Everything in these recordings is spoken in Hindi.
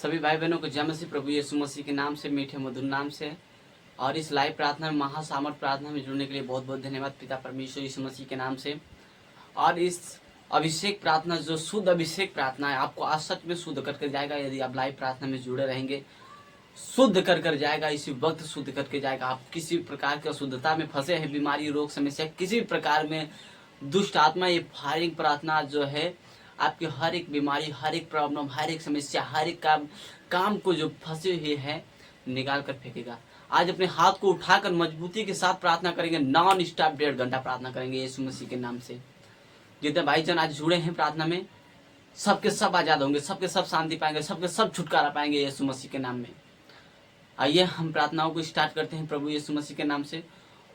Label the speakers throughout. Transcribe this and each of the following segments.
Speaker 1: सभी भाई बहनों को जय मसीह प्रभु यीशु मसीह के नाम से, मीठे मधुर नाम से। और इस लाइव प्रार्थना में, महासामर्थ प्रार्थना में जुड़ने के लिए बहुत बहुत धन्यवाद पिता परमेश्वर यीशु मसीह के नाम से। और इस अभिषेक प्रार्थना, जो शुद्ध अभिषेक प्रार्थना है, आपको आज सच में शुद्ध करके जाएगा। यदि आप लाइव प्रार्थना में जुड़े रहेंगे, शुद्ध कर जाएगा, इसी वक्त शुद्ध करके जाएगा। आप किसी प्रकार की अशुद्धता में फंसे हैं, बीमारी, रोग, समस्या, किसी भी प्रकार में दुष्ट आत्मा, ये फायरिंग प्रार्थना जो है आपकी हर एक बीमारी, हर एक प्रॉब्लम, हर एक समस्या, हर एक काम को जो फंसे हुए है निकाल कर फेंकेगा। आज अपने हाथ को उठाकर मजबूती के साथ प्रार्थना करेंगे, नॉन स्टॉप 1.5 घंटा प्रार्थना करेंगे यीशु मसीह के नाम से। जितने भाईजान आज जुड़े हैं प्रार्थना में, सबके सब आजाद होंगे, सबके सब शांति पाएंगे, सबके सब छुटकारा पाएंगे यीशु मसीह के नाम में। आइए हम प्रार्थनाओं को स्टार्ट करते हैं प्रभु यीशु मसीह के नाम से।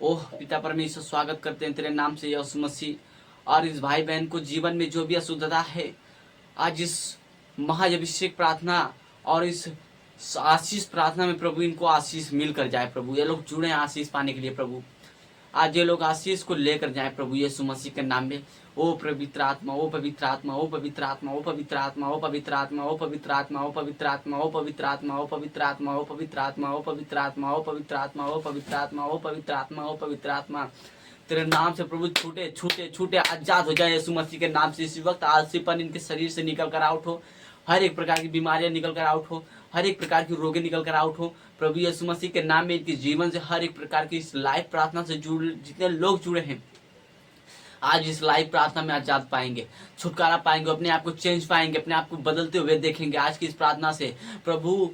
Speaker 1: ओह पिता परमेश्वर, स्वागत करते हैं तेरे नाम से यीशु मसीह। और इस भाई बहन को जीवन में जो भी अशुद्धता है, आज इस महाअभिषेक प्रार्थना और इस आशीष प्रार्थना में प्रभु इनको आशीष मिलकर जाए। प्रभु ये लोग जुड़े हैं आशीष पाने के लिए। प्रभु आज ये लोग आशीष को लेकर जाए प्रभु यीशु मसीह के नाम में। ओ पवित्र आत्मा, ओ पवित्र आत्मा, ओ पवित्र आत्मा, ओ पवित्र आत्मा, ओ पवित्र आत्मा, ओ पवित्र आत्मा, ओ पवित्र आत्मा, ओ पवित्र आत्मा, ओ पवित्र आत्मा, ओ पवित्र आत्मा, ओ पवित्र आत्मा, ओ पवित्र आत्मा, ओ पवित्र आत्मा, ओ पवित्र आत्मा, ओ पवित्र आत्मा, तेरे नाम से प्रभु छूटे छूटे छूटे आजाद हो जाए यीशु मसीह के नाम से। इसी वक्त आलसीपन इनके शरीर से निकल कर आउट हो, हर एक प्रकार की बीमारियां निकल कर आउट हो, हर एक प्रकार की रोगे निकल कर आउट हो प्रभु यीशु मसीह के नाम में। इनके जीवन से हर एक प्रकार की इस लाइव प्रार्थना से जितने लोग जुड़े हैं, आज इस लाइव प्रार्थना में आजाद पाएंगे, छुटकारा पाएंगे, अपने आप को चेंज पाएंगे, अपने आप को बदलते हुए देखेंगे आज की इस प्रार्थना से। प्रभु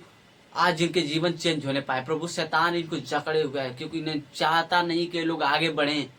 Speaker 1: आज इनके जीवन चेंज होने पाए। प्रभु शैतान इनको जकड़े हुए है, क्योंकि इन्हें चाहता नहीं कि लोग आगे बढ़ें।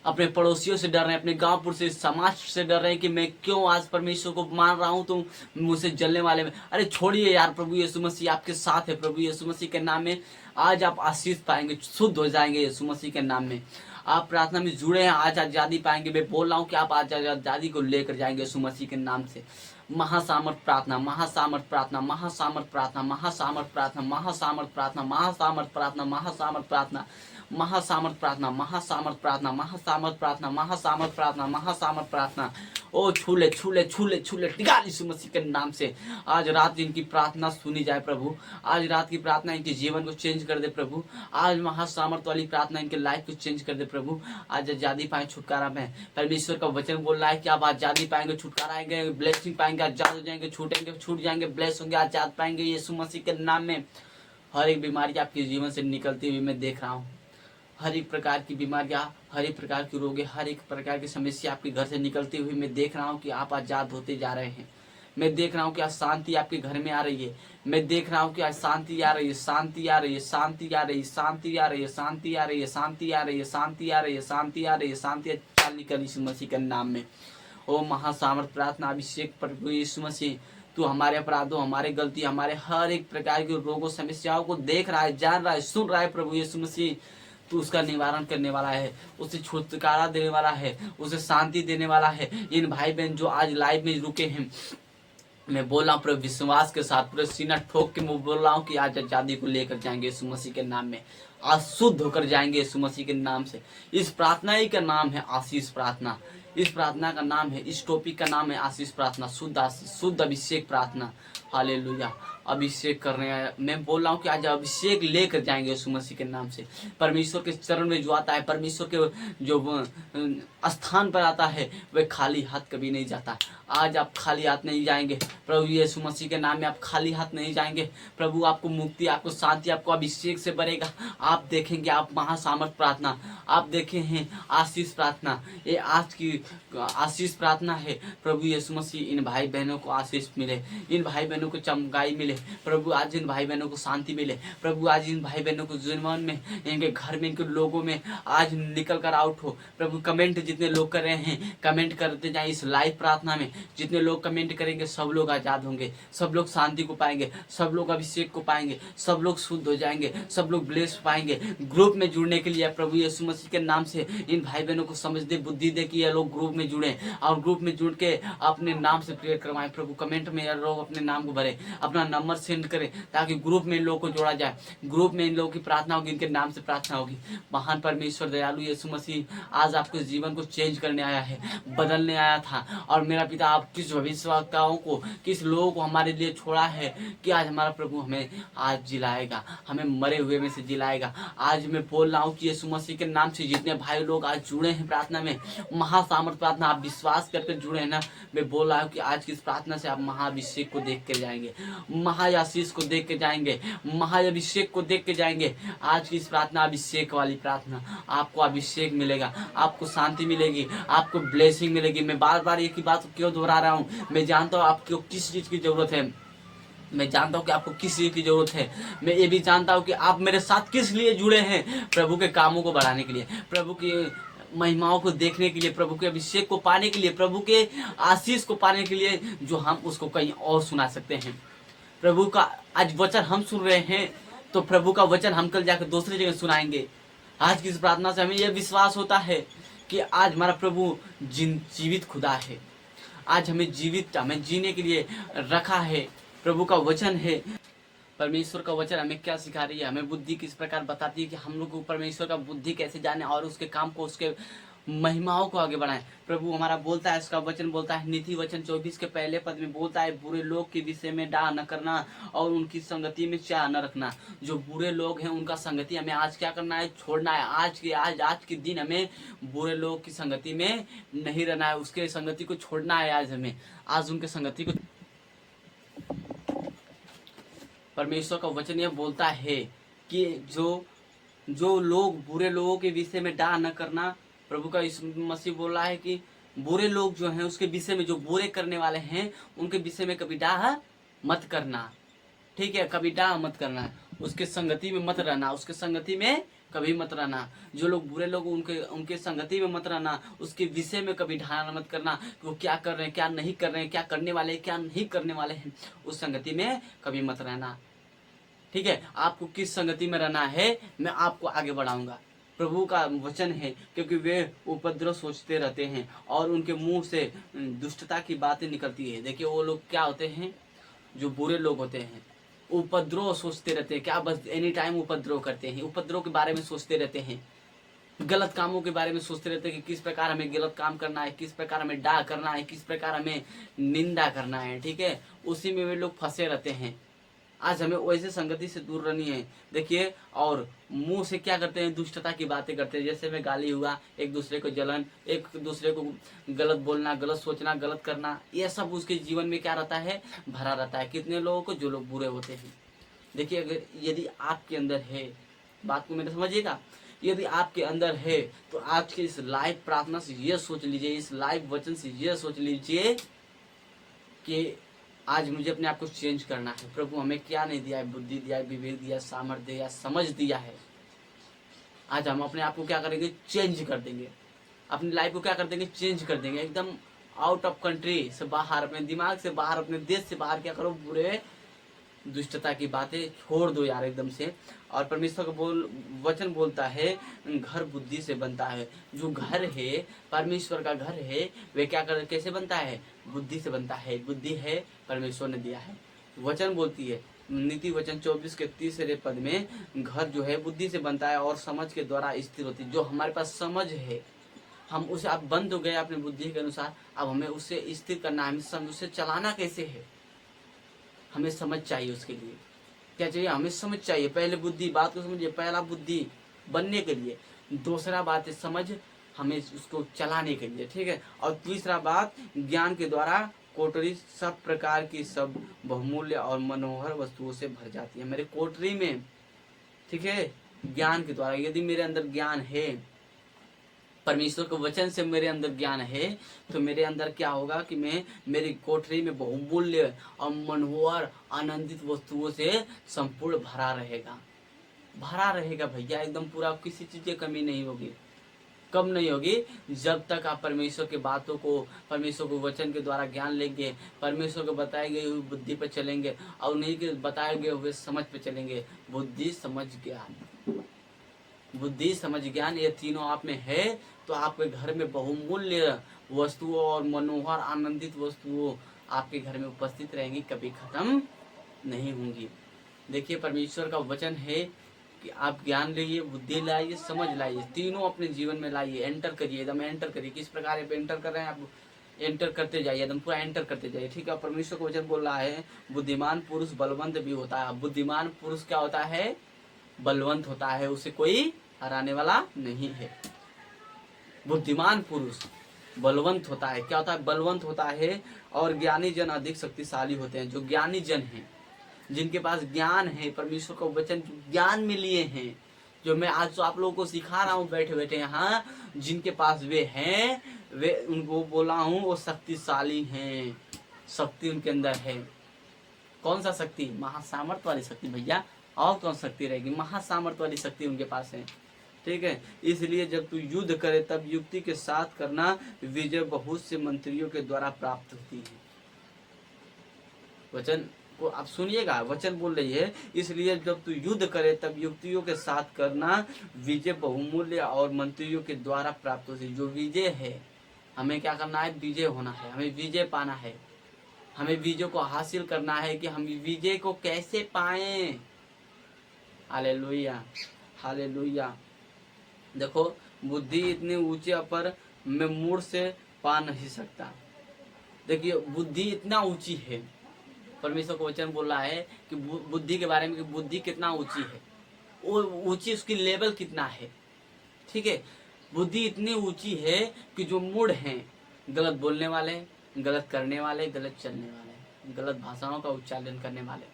Speaker 1: अपने पड़ोसियों से डर रहे हैं, अपने गांवपुर से, समाज से डर रहे हैं कि मैं क्यों आज परमेश्वर को मान रहा हूं तो मुझसे जलने वाले में। अरे छोड़िए यार, प्रभु यीशु मसीह आपके साथ है। प्रभु यीशु मसीह के नाम में आज आप आशीष पाएंगे, शुद्ध हो जाएंगे यीशु मसीह के नाम में। आप प्रार्थना में जुड़े हैं, आज आजादी पाएंगे। मैं बोल रहा हूँ कि आप आज आजादी को लेकर जाएंगे यीशु मसीह के नाम से। महासामर्थ प्रार्थना, महासामर्थ प्रार्थना, महासामर्थ प्रार्थना, महासामर्थ प्रार्थना, महासामर्थ प्रार्थना, महासामर्थ प्रार्थना, महासामर्थ प्रार्थना, महासामर्थ प्रार्थना, महासामर्थ प्रार्थना, महासामर्थ प्रार्थना, महासामर्थ प्रार्थना, महासामर्थ प्रार्थना। ओ छूले छूले छूले छूले टिका यीशु मसीह के नाम से। आज रात इनकी प्रार्थना सुनी जाए प्रभु। आज रात की प्रार्थना इनके जीवन को चेंज कर दे प्रभु। आज महासामर्थ वाली प्रार्थना इनके लाइफ को चेंज कर दे प्रभु। आज आजादी पाए, छुटकारा पाए। परमेश्वर का वचन बोल रहा है कि आप आजादी पाएंगे, छुटकारा आएंगे, ब्लेसिंग पाएंगे, आजाद हो जाएंगे, छूटेंगे, छूट जाएंगे, ब्लेस होंगे, आजाद पाएंगे यीशु मसीह के नाम में। हर एक बीमारी आपके जीवन से निकलती हुई मैं देख रहा हूँ। हर एक प्रकार की बीमारियां, हर एक प्रकार की रोगे, हर एक प्रकार की समस्या आपके घर से निकलती हुई मैं देख रहा हूं कि आप आजाद होते जा रहे हैं। मैं देख रहा हूं कि आज शांति आपके घर में आ रही है। मैं देख रहा हूं कि आज शांति आ रही है, शांति आ रही है, शांति आ रही है, शांति आ रही है, शांति आ रही है, शांति आ रही है, शांति आ रही है, शांति आ रही है, शांति चाल निकल यीशु मसीह के नाम में। ओ महासामर्थ प्रार्थना अभिषेक प्रभु यीशु मसीह, तू हमारे अपराधों, हमारे गलती, हमारे हर एक प्रकार के रोगों, समस्याओं को देख रहा है, जान रहा है, सुन रहा है प्रभु यीशु मसीह। तू उसका निवारण करने वाला है, उसे छुटकारा देने वाला है, उसे शांति देने वाला है। इन भाई बहन जो आज लाइव में रुके हैं, मैं बोल रहा हूँ पूरे विश्वास के साथ, पूरे सीना ठोक के मैं बोल रहा हूँ कि आज आजादी को लेकर जाएंगे यीशु मसीह के नाम में। आज शुद्ध होकर जाएंगे यीशु मसीह के नाम से। इस प्रार्थना ही का नाम है आशीष प्रार्थना। इस प्रार्थना का नाम है, इस टॉपिक का नाम है आशीष प्रार्थना, शुद्ध आशीष, शुद्ध अभिषेक प्रार्थना। हालेलुया। अभिषेक कर रहे हैं, मैं बोल रहा हूँ कि आज अभिषेक लेकर जाएंगे यीशु मसीह के नाम से। परमेश्वर के चरण में जो आता है, परमेश्वर के जो स्थान पर आता है, वह खाली हाथ कभी नहीं जाता। आज आप खाली हाथ नहीं जाएंगे प्रभु यीशु मसीह के नाम में। आप खाली हाथ नहीं जाएंगे। प्रभु आपको मुक्ति, आपको शांति, आपको अभिषेक से भरेगा। आप देखेंगे, आप महासामर्थ प्रार्थना आप देखे हैं, आशीष प्रार्थना, ये आज की आशीष प्रार्थना है। प्रभु यीशु मसीह इन भाई बहनों को आशीष मिले, इन भाई बहनों को चमकाई मिले प्रभु। आज इन भाई बहनों को शांति मिले प्रभु। आज इन भाई बहनों को जीवन में, इनके घर में, इनके लोगों में आज निकल कर आउट हो प्रभु। कमेंट जितने लोग कर रहे हैं, कमेंट करते जाए इस लाइव प्रार्थना में। जितने लोग कमेंट करेंगे, सब लोग आजाद होंगे, सब लोग शांति को पाएंगे, सब लोग अभिषेक को पाएंगे, सब लोग शुद्ध हो जाएंगे, सब लोग ब्लेस पाएंगे। ग्रुप में जुड़ने के लिए प्रभु यीशु मसीह के नाम से इन भाई बहनों को समझ दे, बुद्धि दे कि ये लोग ग्रुप में जुड़े और ग्रुप में जुड़ के अपने नाम से प्रेयर करवाएं प्रभु। कमेंट में लोग अपने नाम को भरे, अपना नंबर नंबर सेंड करें ताकि ग्रुप में इन लोगों को जोड़ा जाए, ग्रुप में इन लोगों की प्रार्थना होगी, इनके नाम से प्रार्थना होगी। महान परमेश्वर दयालु यीशु मसीह आज आपके जीवन को चेंज करने आया है, बदलने आया था। और मेरा पिता आप किस भविष्यवक्ताओं को, किस लोगों को हमारे लिए छोड़ा है कि आज हमारा प्रभु हमें आज जिलाएगा, हमें मरे हुए में से जिलाएगा। आज मैं बोल रहा हूँ कि यीशु मसीह के नाम से जितने भाई लोग आज जुड़े हैं प्रार्थना में, महासामर्थ प्रार्थना, आप विश्वास करके जुड़े हैं ना, मैं बोल रहा हूँ कि आज की इस प्रार्थना से आप महाअभिषेक को देख के जाएंगे, महाआशीष को देख के जाएंगे, महाअभिषेक को देख के जाएंगे। आज की इस प्रार्थना अभिषेक वाली प्रार्थना, आपको अभिषेक मिलेगा, आपको शांति मिलेगी, आपको ब्लेसिंग मिलेगी। मैं बार बार एक ही बात क्यों दोहरा रहा हूँ, मैं जानता हूँ आपको किस चीज की जरूरत है, मैं जानता हूँ कि आपको किस चीज की जरूरत है। मैं ये भी जानता हूँ कि आप मेरे साथ किस लिए जुड़े हैं, प्रभु के कामों को बढ़ाने के लिए, प्रभु की महिमाओं को देखने के लिए, प्रभु के अभिषेक को पाने के लिए, प्रभु के आशीष को पाने के लिए, जो हम उसको कहीं और सुना सकते हैं। प्रभु का आज वचन हम सुन रहे हैं तो प्रभु का वचन हम कल जाकर दूसरी जगह सुनाएंगे। आज की इस प्रार्थना से हमें यह विश्वास होता है कि आज हमारा प्रभु जीवित खुदा है, आज हमें जीने के लिए रखा है। प्रभु का वचन है, परमेश्वर का वचन हमें क्या सिखा रही है, हमें बुद्धि किस प्रकार बताती है कि हम लोग को परमेश्वर का बुद्धि कैसे जाने और उसके काम को, उसके महिमाओं को आगे बढ़ाएं। प्रभु हमारा बोलता है, इसका वचन बोलता है, नीति वचन 24 के पहले पद में बोलता है, बुरे लोग के विषय में डाह न करना और उनकी संगति में चाह न रखना। जो बुरे लोग हैं उनका संगति हमें आज क्या करना है, छोड़ना है। आज के दिन हमें बुरे लोग की संगति में नहीं रहना है, उसके संगति को छोड़ना है। आज उनके संगति को, परमेश्वर का वचन यह बोलता है कि जो लोग बुरे लोगों के विषय में डाह न करना, प्रभु का यीशु मसीह बोल रहा है कि बुरे लोग जो हैं उसके विषय में, जो बुरे करने वाले हैं उनके विषय में कभी डाह मत करना, ठीक है, कभी डाह मत करना, उसके संगति में मत रहना, उसके संगति में कभी मत रहना। जो लोग बुरे लोग उनके संगति में मत रहना, उसके विषय में कभी ढाना मत करना, वो क्या कर रहे हैं, क्या नहीं कर रहे हैं, क्या करने वाले हैं, क्या नहीं करने वाले हैं, उस संगति में कभी मत रहना। ठीक है, आपको किस संगति में रहना है मैं आपको आगे बढ़ाऊंगा। प्रभु का वचन है, क्योंकि वे उपद्रव सोचते रहते हैं और उनके मुंह से दुष्टता की बातें निकलती है। देखिए वो लोग क्या होते हैं, जो बुरे लोग होते हैं, उपद्रव सोचते रहते हैं, क्या बस एनी टाइम उपद्रव करते हैं, उपद्रव के बारे में सोचते रहते हैं, गलत कामों के बारे में सोचते रहते हैं कि किस प्रकार हमें गलत काम करना है, किस प्रकार हमें डाह करना है, किस प्रकार हमें निंदा करना है। ठीक है, उसी में वे लोग फंसे रहते हैं। आज हमें वैसे संगति से दूर रहनी है। देखिए, और मुंह से क्या करते हैं, दुष्टता की बातें करते हैं, जैसे में गाली हुआ, एक दूसरे को जलन, एक दूसरे को गलत बोलना, गलत सोचना, गलत करना, ये सब उसके जीवन में क्या रहता है, भरा रहता है। कितने लोगों को, जो लोग बुरे होते हैं। देखिए, अगर यदि आपके अंदर है, बात को मेरे समझिएगा, यदि आपके अंदर है तो आज के इस लाइव प्रार्थना से ये सोच लीजिए, इस लाइव वचन से ये सोच लीजिए कि आज मुझे अपने आप को चेंज करना है। प्रभु हमें क्या नहीं दिया है, बुद्धि दिया है, विवेक दिया, सामर्थ्य दिया, समझ दिया है। आज हम अपने आप को क्या करेंगे, चेंज कर देंगे, अपनी लाइफ को क्या कर देंगे, चेंज कर देंगे, एकदम आउट ऑफ कंट्री से बाहर, अपने दिमाग से बाहर, अपने देश से बाहर क्या करो, बुरे दुष्टता की बातें छोड़ दो यार एकदम से। और परमेश्वर का वचन बोलता है, घर बुद्धि से बनता है। जो घर है, परमेश्वर का घर है, वे क्या कर, कैसे बनता है, बुद्धि से बनता है। बुद्धि है, परमेश्वर ने दिया है। वचन बोलती है, नीति वचन 24 के 30 पद में, घर जो है बुद्धि से बनता है और समझ के द्वारा स्थिर होती है। जो हमारे पास समझ है, हम उसे, अब बंद हो गए अपने बुद्धि के अनुसार, अब हमें उसे स्थिर करना है, हमें उसे चलाना कैसे है, हमें समझ चाहिए। उसके लिए क्या चाहिए, हमें समझ चाहिए। पहले बुद्धि, बात को समझिए, पहला बुद्धि बनने के लिए, दूसरा बात है समझ, हमें उसको चलाने के लिए। ठीक है, और तीसरा बात, ज्ञान के द्वारा कोठरी सब प्रकार की, सब बहुमूल्य और मनोहर वस्तुओं से भर जाती है मेरे कोठरी में। ठीक है, ज्ञान के द्वारा, यदि मेरे अंदर ज्ञान है, परमेश्वर के वचन से मेरे अंदर ज्ञान है, तो मेरे अंदर क्या होगा कि मैं, मेरी कोठरी में बहुमूल्य और मनोहर आनंदित वस्तुओं से संपूर्ण भरा रहेगा भैया, एकदम पूरा, किसी चीज की कमी नहीं होगी। कम नहीं होगी जब तक आप परमेश्वर की बातों को, परमेश्वर के वचन के द्वारा ज्ञान लेंगे, परमेश्वर को बताई गई हुई बुद्धि पर चलेंगे और उन्हीं के बताए गए हुए समझ पे चलेंगे। बुद्धि समझ ज्ञान, ये तीनों आप में है तो आपके घर में बहुमूल्य वस्तुओं और मनोहर आनंदित वस्तुओं आपके घर में उपस्थित रहेंगी, कभी खत्म नहीं होंगी। देखिए परमेश्वर का वचन है कि आप ज्ञान लाइए, बुद्धि लाइए, समझ लाइए, तीनों अपने जीवन में लाइए, एंटर करिए, एकदम एंटर करिए। किस प्रकार आप एंटर कर रहे हैं, आप एंटर करते जाइए, एकदम पूरा एंटर करते जाइए, ठीक है। परमेश्वर का वचन बोल रहा है बुद्धिमान पुरुष बलवंत भी होता है। बुद्धिमान पुरुष क्या होता है, बलवंत होता है, उसे कोई हराने वाला नहीं है। बुद्धिमान पुरुष बलवंत होता है, क्या होता है, बलवंत होता है। और ज्ञानी जन अधिक शक्तिशाली होते हैं। जो ज्ञानी जन हैं, जिनके पास ज्ञान है, परमेश्वर का वचन ज्ञान में लिए हैं, जो मैं आज तो आप लोगों को सिखा रहा हूँ बैठे बैठे यहाँ, जिनके पास वे हैं, वे उनको बोला हूँ वो शक्तिशाली हैं, शक्ति उनके अंदर है। कौन सा शक्ति, महासामर्थ वाली शक्ति भैया, और कौन शक्ति रहेगी, महासामर्थ वाली शक्ति उनके पास है, ठीक है। इसलिए जब तू युद्ध करे तब युक्ति के साथ करना, विजय बहुत से मंत्रियों के द्वारा प्राप्त होती है। वचन को आप सुनिएगा, वचन बोल रही है, इसलिए जब तू युद्ध करे तब युक्तियों के साथ करना, विजय बहुमूल्य और मंत्रियों के द्वारा प्राप्त होती है। जो विजय है, हमें क्या करना है, विजय होना है, हमें विजय पाना है, हमें विजय को हासिल करना है। कि हम विजय को कैसे पाएं, हालेलुया हालेलुया। देखो बुद्धि इतने ऊंचे पर मैं मूड से पा नहीं सकता। देखिए बुद्धि इतना ऊंची है, परमेश्वर का वचन बोल रहा है कि बुद्धि के बारे में, कि बुद्धि कितना ऊंची है, वो ऊंची उसकी लेवल कितना है, ठीक है। बुद्धि इतनी ऊंची है कि जो मूड हैं, गलत बोलने वाले, गलत करने वाले, गलत चलने वाले, गलत भाषाओं का उच्चारण करने वाले,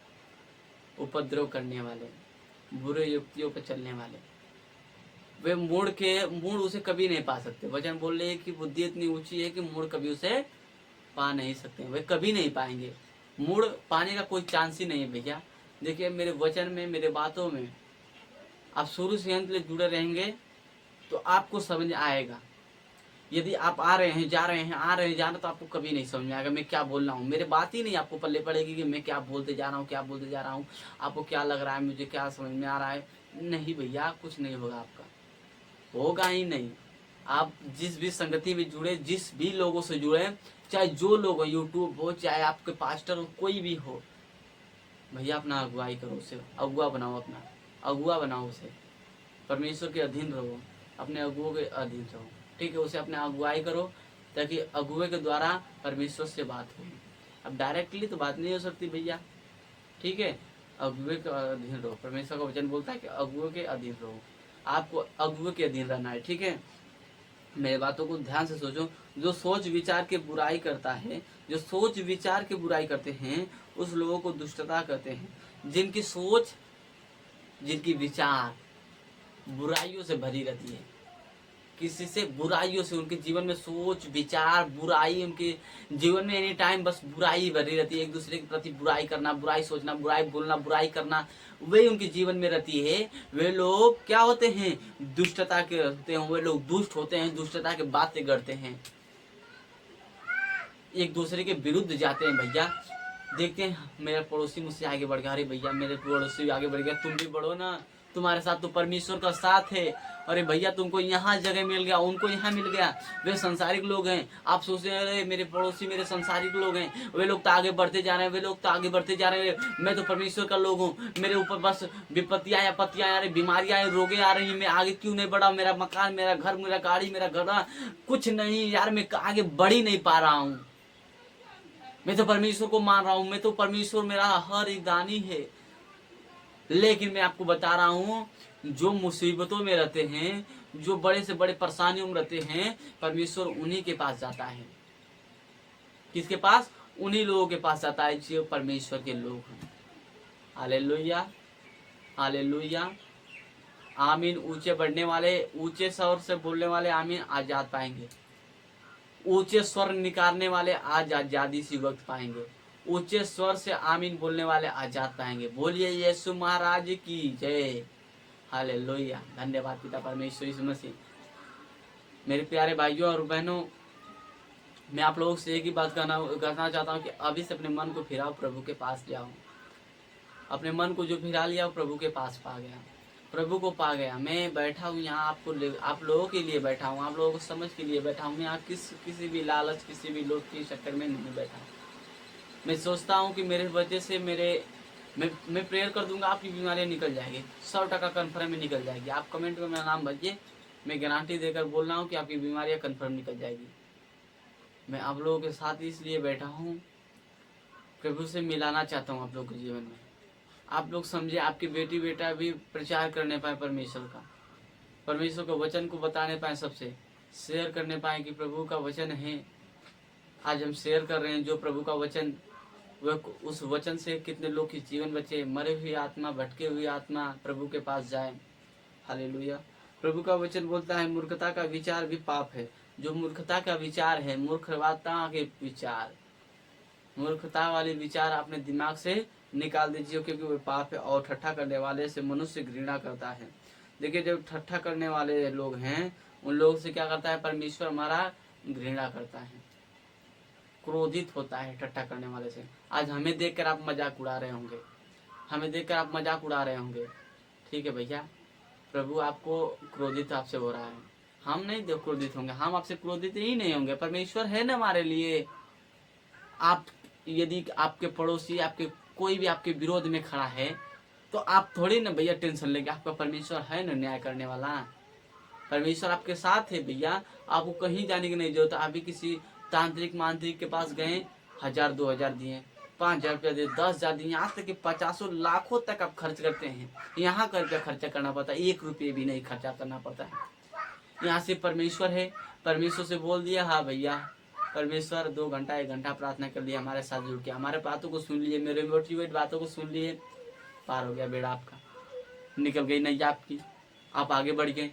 Speaker 1: उपद्रव करने वाले, बुरे युक्तियों पर चलने वाले, वे मूड उसे कभी नहीं पा सकते। वचन बोल रहे हैं कि बुद्धि इतनी ऊंची है कि मूड कभी उसे पा नहीं सकते, वे कभी नहीं पाएंगे। मूड पाने का कोई चांस ही नहीं है भैया। देखिए मेरे वचन में, मेरे बातों में आप शुरू से अंत तक जुड़े रहेंगे तो आपको समझ आएगा। यदि आप आ रहे हैं, जा रहे हैं, आ रहे हैं, जा रहे हैं, तो आपको कभी नहीं समझ में आएगा मैं क्या बोल रहा हूँ। मेरे बात ही नहीं आपको पल्ले पड़ेगी कि मैं क्या बोलते जा रहा हूँ, क्या बोलते जा रहा हूँ, आपको क्या लग रहा है, मुझे क्या समझ में आ रहा है। नहीं भैया, कुछ नहीं होगा, आपका होगा ही नहीं। आप जिस भी संगति में जुड़े, जिस भी लोगों से जुड़े, चाहे जो लोग हो, यूट्यूब हो, चाहे आपके पास्टर हो, कोई भी हो, भैया अपना अगुवाई करो, उसे अगुआ बनाओ, अपना अगुआ बनाओ उसे, परमेश्वर के अधीन रहो, अपने अगुओं के अधीन रहो, ठीक है। उसे अपने अगुवाई करो ताकि अगुए के द्वारा परमेश्वर से बात हो। अब डायरेक्टली तो बात नहीं हो सकती भैया, ठीक है। अगुए के अधीन रहो, परमेश्वर का वचन बोलता है कि अगुए के अधीन रहो, आपको अगुए के अधीन रहना है, ठीक है। मेरी बातों को ध्यान से सोचो। जो सोच विचार के बुराई करता है, जो सोच विचार के बुराई करते हैं, उस लोगों को दुष्टता कहते हैं। जिनकी सोच, जिनकी विचार बुराइयों से भरी रहती है, किसी से बुराइयों से, उनके जीवन में सोच विचार बुराई, उनके जीवन में एनी टाइम बस बुराई भरी रहती है। एक दूसरे के प्रति बुराई करना, बुराई सोचना, बुराई बोलना, बुराई करना, वही उनके जीवन में रहती है। वे लोग क्या होते हैं, दुष्टता के होते हैं, वे लोग दुष्ट होते हैं, दुष्टता के बातें करते हैं, एक दूसरे के विरुद्ध जाते हैं भैया। देखते हैं मेरा पड़ोसी मुझसे आगे बढ़ गया, अरे भैया मेरे पड़ोसी आगे बढ़ गया, तुम भी बढ़ो ना, तुम्हारे साथ तो परमेश्वर का साथ है। अरे भैया तुमको यहाँ जगह मिल गया, उनको यहाँ मिल गया, वे संसारिक लोग हैं। आप सोचते हैं अरे मेरे पड़ोसी मेरे संसारिक लोग हैं, वे लोग तो आगे बढ़ते जा रहे हैं, वे लोग तो आगे बढ़ते जा रहे हैं, मैं तो परमेश्वर का लोग हूँ, मेरे ऊपर बस विपत्तियाँ या पत्तियाँ आ रही, बीमारियाँ आए, रोगे आ रही, मैं आगे क्यों नहीं बढ़ा, मेरा मकान, मेरा घर, मेरा गाड़ी, मेरा घर, कुछ नहीं यार, मैं आगे बढ़ ही नहीं पा रहा हूँ। मैं तो परमेश्वर को मान रहा हूँ, मैं तो परमेश्वर मेरा हर एक दानी है। लेकिन मैं आपको बता रहा हूँ, जो मुसीबतों में रहते हैं, जो बड़े से बड़े परेशानियों में रहते हैं, परमेश्वर उन्हीं के पास जाता है। किसके पास, उन्हीं लोगों के पास जाता है जो परमेश्वर के लोग हैं। हालेलुया हालेलुया आमीन। ऊंचे बढ़ने वाले, ऊंचे स्वर से बोलने वाले आमीन आजाद पाएंगे। ऊंचे स्वर निकालने वाले आज आजादी सी वक्त पाएंगे। ऊंचे स्वर से आमीन बोलने वाले आजाद पाएंगे। बोलिए यीशु महाराज की जय। हालेलुया। धन्यवाद पिता परमेश्वर यीशु मसीह। मेरे प्यारे भाइयों और बहनों, मैं आप लोगों से एक ही बात कहना चाहता हूँ कि अभी से अपने मन को फिराओ, प्रभु के पास ले आओ। अपने मन को जो फिरा लिया वो प्रभु के पास पा गया, प्रभु को पा गया। मैं बैठा हूँ यहाँ आप लोगों के लिए बैठा हूँ, आप लोगों को समझ के लिए बैठा हूँ। मैं यहाँ किसी भी लालच, किसी भी लोग के चक्कर में नहीं बैठा हूँ। मैं सोचता हूँ कि मेरे वजह से मेरे मैं प्रेयर कर दूंगा, आपकी बीमारियां निकल जाएगी, 100% कन्फर्म में निकल जाएगी। आप कमेंट में मेरा नाम भरिए, मैं गारंटी देकर बोल रहा हूँ कि आपकी बीमारियां कन्फर्म निकल जाएगी। मैं आप लोगों के साथ इसलिए बैठा हूँ, प्रभु से मिलाना चाहता हूँ आप लोगों के जीवन में। आप लोग समझे, आपकी बेटी बेटा भी प्रचार करने पाए परमेश्वर का, परमेश्वर के वचन को बताने पाए, सबसे शेयर करने पाए कि प्रभु का वचन है। आज हम शेयर कर रहे हैं जो प्रभु का वचन, वह उस वचन से कितने लोग की जीवन बचे, मरे हुई आत्मा, भटके हुई आत्मा प्रभु के पास जाए। हालेलुया। प्रभु का वचन बोलता है मूर्खता का विचार भी पाप है। जो मूर्खता का विचार है, मूर्खता के विचार, मूर्खता वाले विचार अपने दिमाग से निकाल दीजिए, क्योंकि वो पाप है। और ठट्ठा करने वाले से मनुष्य घृणा करता है। देखिए, जब ठट्ठा करने वाले लोग हैं, उन लोगों से क्या करता है परमेश्वर, हमारा घृणा करता है, क्रोधित होता है ठट्ठा करने वाले से। आज हमें देखकर आप मजाक उड़ा रहे होंगे, हमें देखकर आप मजाक उड़ा रहे होंगे, ठीक है भैया, प्रभु आपको क्रोधित आपसे हो रहा है। हम नहीं क्रोधित होंगे, हम आपसे क्रोधित ही नहीं होंगे। परमेश्वर है ना हमारे लिए। आप यदि आपके पड़ोसी, आपके कोई भी आपके विरोध में खड़ा है, तो आप थोड़ी ना भैया टेंशन लेंगे, आपका परमेश्वर है ना न्याय करने वाला। परमेश्वर आपके साथ है भैया, आपको कहीं जाने की नहीं जरूरत। अभी किसी तांत्रिक मांत्रिक के पास गए, 1000 2000 दिए, 5000 रुपया दिए, 10,000 दिए, यहाँ तक कि 50 लाखों तक आप खर्च करते हैं। यहाँ का रुपया खर्चा करना पड़ता है, 1 रुपये भी नहीं खर्चा करना पड़ता है। यहाँ से परमेश्वर है, परमेश्वर से बोल दिया, हाँ भैया परमेश्वर 2 घंटा 1 घंटा प्रार्थना कर लिया, हमारे साथ जुड़ के हमारे बातों को सुन लिए, मेरे मोटिवेट बातों को सुन लिए, पार हो गया बेड़ा आपका, निकल गई नैया आपकी, आप आगे बढ़ गए।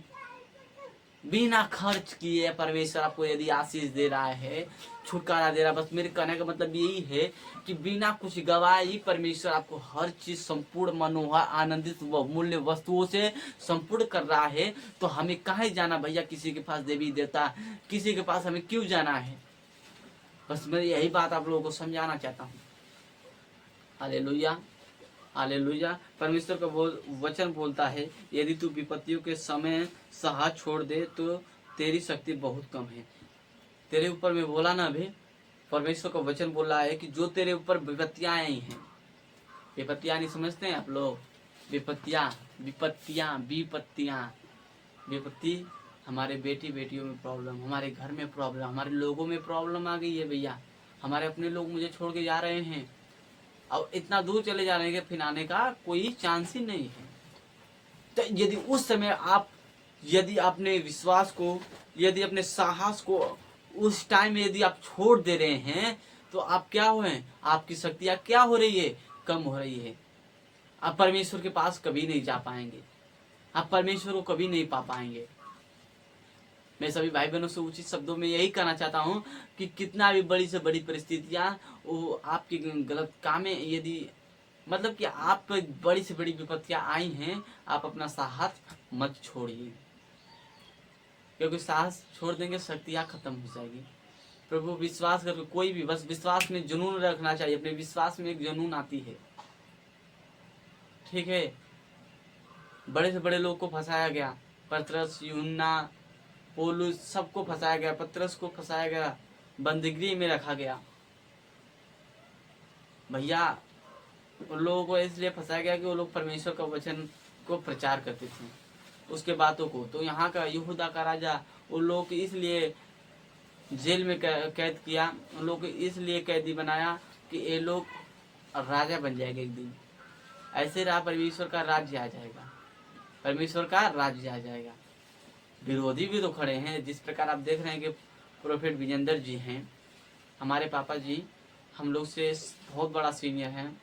Speaker 1: बिना खर्च किए परमेश्वर आपको यदि आशीष दे रहा है, छुटकारा दे रहा है। बस मेरे कहने का मतलब यही है कि बिना कुछ गवाए ही परमेश्वर आपको हर चीज संपूर्ण, मनोहर, आनंदित व मूल्य वस्तुओं से संपूर्ण कर रहा है। तो हमें काहे जाना भैया किसी के पास, देवी देवता किसी के पास हमें क्यों जाना है। बस मैं यही बात आप लोगों को समझाना चाहता हूँ। Hallelujah, hallelujah. परमेश्वर का वचन बोलता है, यदि तू विपत्तियों के समय सहा छोड़ दे तो तेरी शक्ति बहुत कम है। तेरे ऊपर में बोला ना अभी, परमेश्वर का वचन बोल रहा है कि जो तेरे ऊपर विपत्तियां आई हैं, विपत्तियां नहीं समझते हैं आप लोग, विपत्तियां, विपत्तियां, विपत्तियां, विपत्ति, हमारे बेटी बेटियों में प्रॉब्लम, हमारे घर में प्रॉब्लम, हमारे लोगों में प्रॉब्लम आ गई है भैया। हमारे अपने लोग मुझे छोड़ के जा रहे हैं, अब इतना दूर चले जा रहे हैं कि फिर आने का कोई चांस ही नहीं है। तो यदि उस समय आप, यदि अपने विश्वास को, यदि अपने साहस को उस टाइम में यदि आप छोड़ दे रहे हैं, तो आप क्या हुए, आपकी शक्तियां क्या हो रही है, कम हो रही है। आप परमेश्वर के पास कभी नहीं जा पाएंगे, आप परमेश्वर को कभी नहीं पा पाएंगे। मैं सभी भाई बहनों से उचित शब्दों में यही कहना चाहता हूँ कि कितना भी बड़ी से बड़ी परिस्थितियां, वो आपकी गलत कामें, यदि मतलब कि आप बड़ी से बड़ी विपत्तियां आई हैं, आप अपना साहस मत छोड़िए, क्योंकि साहस छोड़ देंगे शक्तियां खत्म हो जाएगी। प्रभु विश्वास करके, कोई भी बस विश्वास में जुनून रखना चाहिए, अपने विश्वास में एक जुनून आती है, ठीक है। बड़े से बड़े लोग को फंसाया गया, पतरस, यूहन्ना, पौलुस, सबको फंसाया गया, पतरस को फंसाया गया, बंदीगृह में रखा गया भैया। उन लोगों को इसलिए फंसाया गया कि वो लोग परमेश्वर का वचन को प्रचार करते थे, उसके बातों को। तो यहाँ का यहूदा का राजा उन लोगों को इसलिए जेल में कैद किया, उन लोगों को इसलिए कैदी बनाया कि ये लोग राजा बन जाएंगे एक दिन। ऐसे रहा परमेश्वर का राज्य आ जाएगा, परमेश्वर का राज्य आ जाएगा। विरोधी भी तो खड़े हैं, जिस प्रकार आप देख रहे हैं कि प्रोफेट विजेंद्र जी हैं, हमारे पापा जी हम लोग से बहुत बड़ा सीनियर हैं,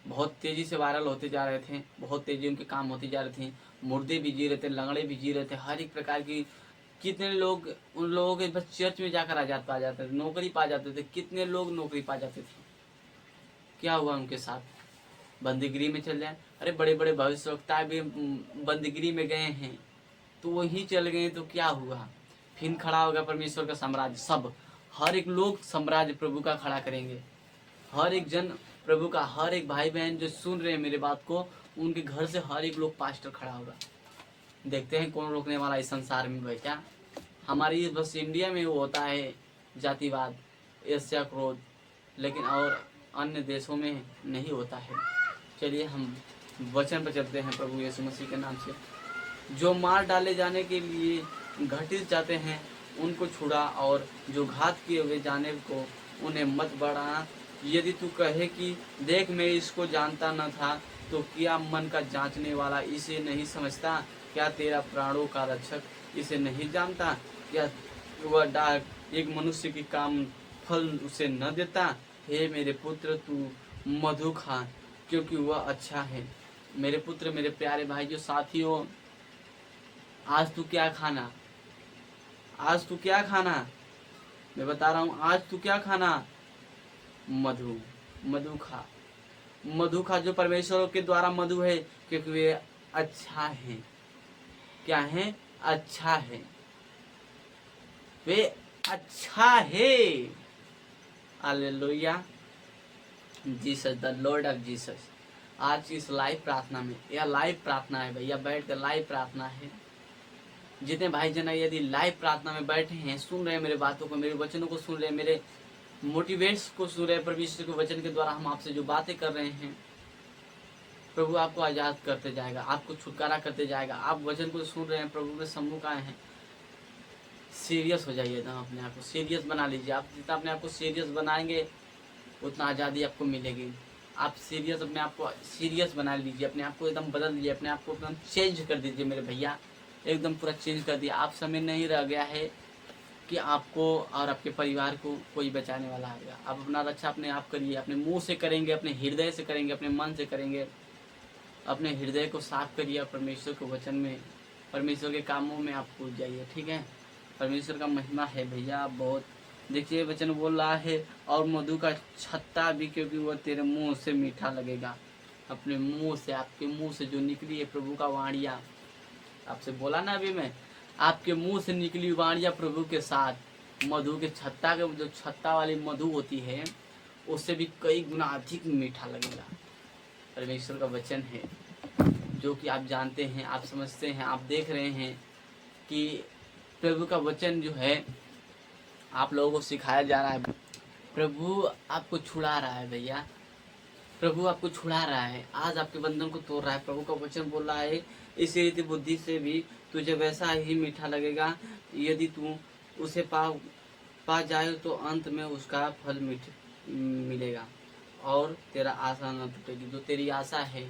Speaker 1: बहुत तेजी से वायरल होते जा रहे थे, बहुत तेजी उनके काम होते जा रहे थे, मुर्दे भी जी रहे थे, लंगड़े भी जी रहे थे, हर एक प्रकार की। कितने लोग, उन लोगों के बस चर्च में जाकर आजाद पा जाते थे, नौकरी पा जाते थे, कितने लोग नौकरी पा जाते थे। क्या हुआ उनके साथ, बंदीगिरी में चल जाए। अरे बड़े बड़े भविष्यवक्ता भी बंदीगिरी में गए हैं, तो वही चल गए, तो क्या हुआ, फिर खड़ा होगा परमेश्वर का साम्राज्य। सब, हर एक लोग साम्राज्य प्रभु का खड़ा करेंगे, हर एक जन प्रभु का, हर एक भाई बहन जो सुन रहे हैं मेरे बात को, उनके घर से हर एक लोग पास्टर खड़ा होगा। देखते हैं कौन रोकने वाला इस संसार में बेटा। हमारी बस इंडिया में वो होता है जातिवाद, ईर्ष्या, क्रोध, लेकिन और अन्य देशों में नहीं होता है। चलिए हम वचन पर चलते हैं प्रभु यीशु मसीह के नाम से। जो मार डाले जाने के लिए घटित जाते हैं उनको छुड़ा, और जो घात किए हुए जाने को उन्हें मत बढ़ाना। यदि तू कहे कि देख मैं इसको जानता न था, तो क्या मन का जांचने वाला इसे नहीं समझता? क्या तेरा प्राणों का रक्षक इसे नहीं जानता? क्या वह डाक एक मनुष्य की काम फल उसे न देता? हे मेरे पुत्र, तू मधु खा, क्योंकि वह अच्छा है। मेरे पुत्र, मेरे प्यारे भाई जो साथियों, आज तू क्या खाना? आज तू क्या खाना? मैं बता रहा हूँ, आज तू क्या खाना? मधु। मधु खा, मधु खा, जो परमेश्वर के द्वारा मधु है, क्योंकि वे अच्छा है। क्या है? अच्छा है। वे अच्छा है। Hallelujah. Jesus, the Lord of Jesus. आज इस लाइव प्रार्थना में, यह लाइव प्रार्थना है भैया, बैठ कर लाइव प्रार्थना है। जितने भाई जना यदि लाइव प्रार्थना में बैठे हैं, सुन रहे हैं मेरे बातों को, मेरे वचनों को सुन रहे हैं, मेरे मोटिवेट्स को सुन रहे हैं, परमेश्वर के वचन के द्वारा हम आपसे जो बातें कर रहे हैं, प्रभु आपको आजाद करते जाएगा, आपको छुटकारा करते जाएगा। आप वचन को सुन रहे हैं, प्रभु के सम्मुख आए हैं, सीरियस हो जाइए ना, अपने आप को सीरियस बना लीजिए। आप जितना अपने आप को सीरियस बनाएंगे उतना आज़ादी आपको मिलेगी। आप सीरियस, अपने आप को सीरियस बना लीजिए, अपने आप को एकदम बदल लीजिए, अपने आप को एकदम चेंज कर दीजिए मेरे भैया, एकदम पूरा चेंज कर दिया। आप समय नहीं रह गया है कि आपको और आपके परिवार को कोई बचाने वाला आएगा। आप अपना रक्षा अपने आप करिए, अपने मुंह से करेंगे, अपने हृदय से करेंगे, अपने मन से करेंगे। अपने हृदय को साफ करिए, परमेश्वर के वचन में, परमेश्वर के कामों में आप कूद जाइए, ठीक है। परमेश्वर का महिमा है भैया। आप बहुत देखिए, वचन बोल रहा है, और मधु का छत्ता भी, क्योंकि वह तेरे मुंह से मीठा लगेगा। अपने मुंह से, आपके मुंह से जो निकली है प्रभु का वाणिया, आपसे बोला ना अभी मैं, आपके मुंह से निकली वाणिया प्रभु के साथ मधु के छत्ता के, जो छत्ता वाली मधु होती है, उससे भी कई गुना अधिक मीठा लगेगा। परमेश्वर का वचन है जो कि आप जानते हैं, आप समझते हैं, आप देख रहे हैं कि प्रभु का वचन जो है आप लोगों को सिखाया जा रहा है। प्रभु आपको छुड़ा रहा है भैया, प्रभु आपको छुड़ा रहा है, आज आपके बंधन को तोड़ रहा है। प्रभु का वचन बोल रहा है, इसी रीति बुद्धि से भी तुझे वैसा ही मीठा लगेगा। यदि तू उसे पा जाए तो अंत में उसका फल मिलेगा, और तेरा आशा न टूटेगी। जो तेरी आशा है,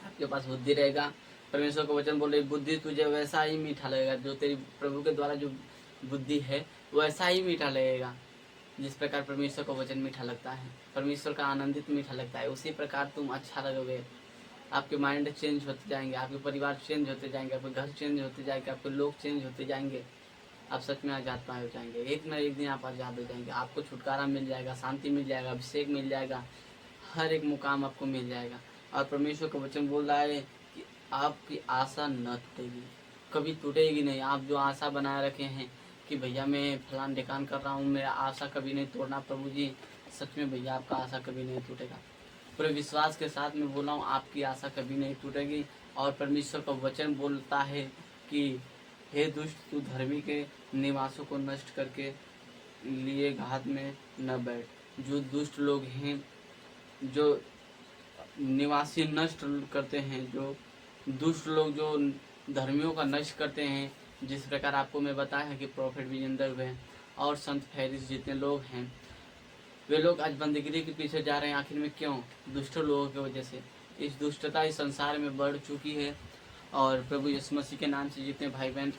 Speaker 1: आपके पास बुद्धि रहेगा। परमेश्वर का वचन बोल रही, बुद्धि तुझे वैसा ही मीठा लगेगा। जो तेरी प्रभु के द्वारा जो बुद्धि है वैसा ही मीठा लगेगा, जिस प्रकार परमेश्वर का वचन मीठा लगता है, परमेश्वर का आनंदित मीठा लगता है, उसी प्रकार तुम अच्छा लगोगे। आपके माइंड चेंज होते जाएंगे, आपके परिवार चेंज होते जाएंगे, आपके घर चेंज होते जाएंगे, आपके लोग चेंज होते जाएंगे। आप सच में आजाद पाए हो जाएंगे, एक न एक दिन आप आज़ाद हो जाएंगे। आपको छुटकारा मिल जाएगा, शांति मिल जाएगा, अभिषेक मिल जाएगा, हर एक मुकाम आपको मिल जाएगा। और परमेश्वर का वचन बोल रहा है कि आपकी आशा न टूटेगी, कभी टूटेगी नहीं। आप जो आशा बनाए रखे हैं कि भैया मैं फलान ढिकान कर रहा हूँ, मेरा आशा कभी नहीं तोड़ना प्रभु जी, सच में भैया आपका आशा कभी नहीं टूटेगा। पूरे विश्वास के साथ मैं बोल रहा हूँ, आपकी आशा कभी नहीं टूटेगी। और परमेश्वर का वचन बोलता है कि हे दुष्ट, तू धर्मी के निवासों को नष्ट करके लिए घात में न बैठ। जो दुष्ट लोग हैं, जो निवासी नष्ट करते हैं, जो दुष्ट लोग जो धर्मियों का नष्ट करते हैं, जिस प्रकार आपको मैं बताया है कि प्रॉफिट विजेंदर हुए और संत फैरिस जितने लोग हैं, वे लोग आज बंदगिरी के पीछे जा रहे हैं। आखिर में क्यों? दुष्ट लोगों की वजह से। इस दुष्टता इस संसार में बढ़ चुकी है, और प्रभु यीशु मसीह के नाम से जितने भाई बहन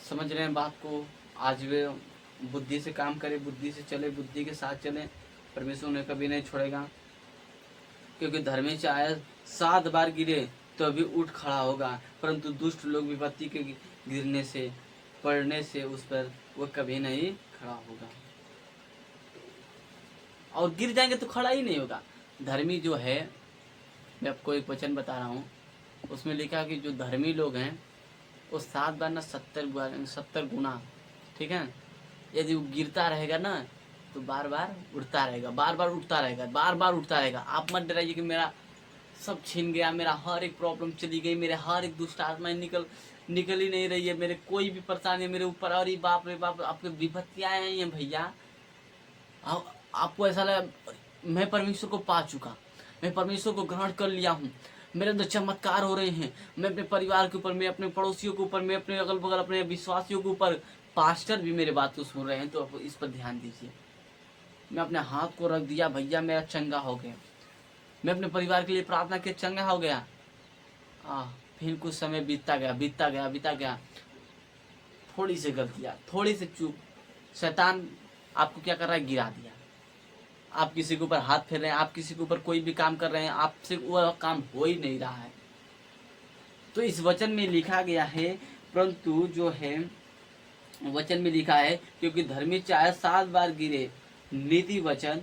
Speaker 1: समझ रहे हैं बात को, आज वे बुद्धि से काम करें, बुद्धि से चले, बुद्धि के साथ चलें। परमेश्वर उन्हें कभी नहीं छोड़ेगा, क्योंकि धर्मी चाहे 7 बार गिरे तो अभी उठ खड़ा होगा, परंतु दुष्ट लोग विपत्ति के गिरने से, पड़ने से उस पर वो कभी नहीं खड़ा होगा, और गिर जाएंगे तो खड़ा ही नहीं होगा। धर्मी जो है, मैं आपको एक वचन बता रहा हूँ, उसमें लिखा है कि जो धर्मी लोग हैं वो 7 बार ना 70 गुना, ठीक है। यदि वो गिरता रहेगा ना तो बार बार उठता रहेगा, बार बार उठता रहेगा, बार बार उठता रहेगा। आप मत डराइए कि मेरा सब छीन गया, मेरा हर एक प्रॉब्लम चली गई, मेरे हर एक दुष्ट आत्माएं निकल ही नहीं रही है, मेरे कोई भी परेशानी मेरे ऊपर, और बाप रे बाप, आपके विपत्तियां आई हैं भैया। आपको ऐसा लगा मैं परमेश्वर को पा चुका, मैं परमेश्वर को ग्रहण कर लिया हूँ, मेरे अंदर चमत्कार हो रहे हैं, मैं अपने परिवार के ऊपर, मैं अपने पड़ोसियों के ऊपर, मैं अपने अगल बगल अपने विश्वासियों के ऊपर, पास्टर भी मेरे बात को सुन रहे हैं, तो आप इस पर ध्यान दीजिए। मैं अपने हाथ को रख दिया, भैया मेरा चंगा हो गया, मैं अपने परिवार के लिए प्रार्थना की, चंगा हो गया। फिर कुछ समय बीतता गया, थोड़ी सी गलतियाँ, थोड़ी सी चूक, शैतान आपको क्या कर रहा है, गिरा दिया। आप किसी के ऊपर हाथ फेर रहे हैं, आप किसी के ऊपर कोई भी काम कर रहे हैं, आपसे वह काम हो ही नहीं रहा है। तो इस वचन में लिखा गया है, परंतु जो है वचन में लिखा है, क्योंकि धर्मी चाहे 7 बार गिरे। नीति वचन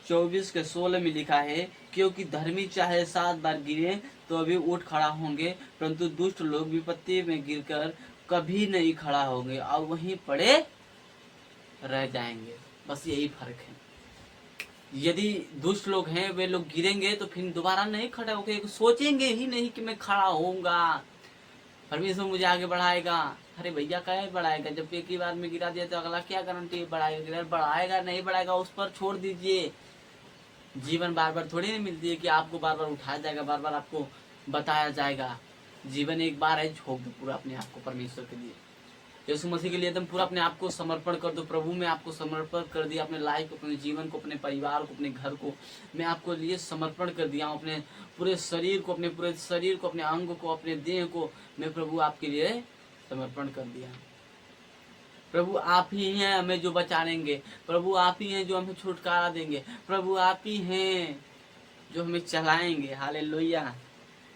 Speaker 1: 24:16 में लिखा है, क्योंकि धर्मी चाहे 7 बार गिरे तो अभी उठ खड़ा होंगे, परंतु दुष्ट लोग विपत्ति में गिरकर कभी नहीं खड़ा होंगे और वहीं पड़े रह जाएंगे। बस यही फर्क है। यदि दुष्ट लोग हैं, वे लोग गिरेंगे तो फिर दोबारा नहीं खड़े होंगे, सोचेंगे ही नहीं कि मैं खड़ा होऊंगा, परमेश्वर मुझे आगे बढ़ाएगा। अरे भैया क्या बढ़ाएगा, जब एक ही बार में गिरा दिया तो अगला क्या गारंटी बढ़ाएगा, बढ़ाएगा नहीं बढ़ाएगा उस पर छोड़ दीजिए। जीवन बार बार थोड़ी नहीं मिलती है कि आपको बार बार उठाया जाएगा, बार बार आपको बताया जाएगा। जीवन एक बार है, झोंक दो पूरा अपने आप को परमेश्वर के लिए, यीशु मसीह के लिए एकदम पूरा अपने आप को समर्पण कर दो। प्रभु मैं आपको समर्पण कर दिया, अपने लाइफ को, अपने जीवन को, अपने परिवार को, अपने घर को मैं आपको लिए समर्पण कर दिया हूँ। अपने पूरे शरीर को, अपने अंग को, अपने देह को मैं प्रभु आपके लिए समर्पण कर दिया। प्रभु आप ही हैं हमें जो बचाएंगे, प्रभु आप ही हैं जो हमें छुटकारा देंगे, प्रभु आप ही हैं जो हमें चलाएंगे। हालेलुया,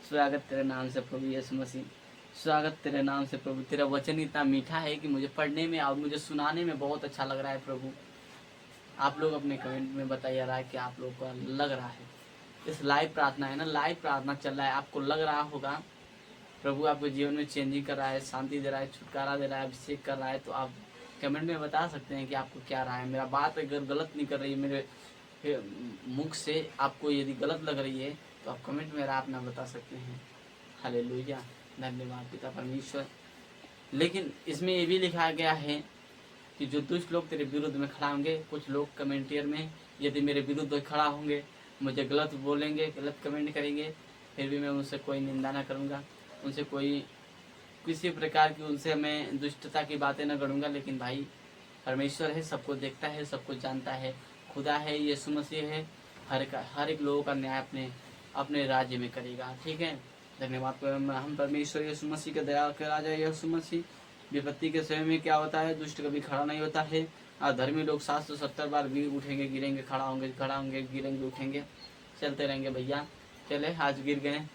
Speaker 1: स्वागत तेरे नाम से प्रभु यीशु मसीह, स्वागत तेरे नाम से प्रभु। तेरा वचन इतना मीठा है कि मुझे पढ़ने में और मुझे सुनाने में बहुत अच्छा लग रहा है प्रभु। आप लोग अपने कमेंट में बताइए रहा है कि आप लोग को लग रहा है। इस लाइव प्रार्थना है ना, लाइव प्रार्थना चल रहा है, आपको लग रहा होगा प्रभु आपके जीवन में चेंजिंग कर रहा है, शांति दे रहा है, छुटकारा दे रहा है, अभिषेक कर रहा है। तो आप कमेंट में बता सकते हैं कि आपको क्या रहा है। मेरा बात अगर गलत नहीं कर रही है, मेरे मुख से आपको यदि गलत लग रही है तो आप कमेंट में राय अपना बता सकते हैं। हालेलुया, धन्यवाद पिता परमेश्वर। लेकिन इसमें ये भी लिखा गया है कि जो दुष्ट लोग तेरे विरुद्ध में खड़ा होंगे, कुछ लोग कमेंटियर में यदि मेरे विरुद्ध खड़ा होंगे, मुझे गलत बोलेंगे, गलत कमेंट करेंगे, फिर भी मैं उनसे कोई निंदा ना करूँगा, उनसे कोई किसी प्रकार की उनसे मैं दुष्टता की बातें न करूँगा। लेकिन भाई परमेश्वर है, सबको देखता है, सबको जानता है, खुदा है, यीशु मसीह है, हर एक लोगों का न्याय अपने राज्य में करेगा। ठीक है, धन्यवाद। हम परमेश्वर यीशु मसीह के दया के राजा यीशु मसीह। विपत्ति के समय में क्या होता है, दुष्ट कभी खड़ा नहीं होता है, और धर्मी लोग 770 बार भी उठेंगे गिरेंगे, खड़ा होंगे गिरेंगे उठेंगे, चलते रहेंगे। भैया चले, आज गिर गए,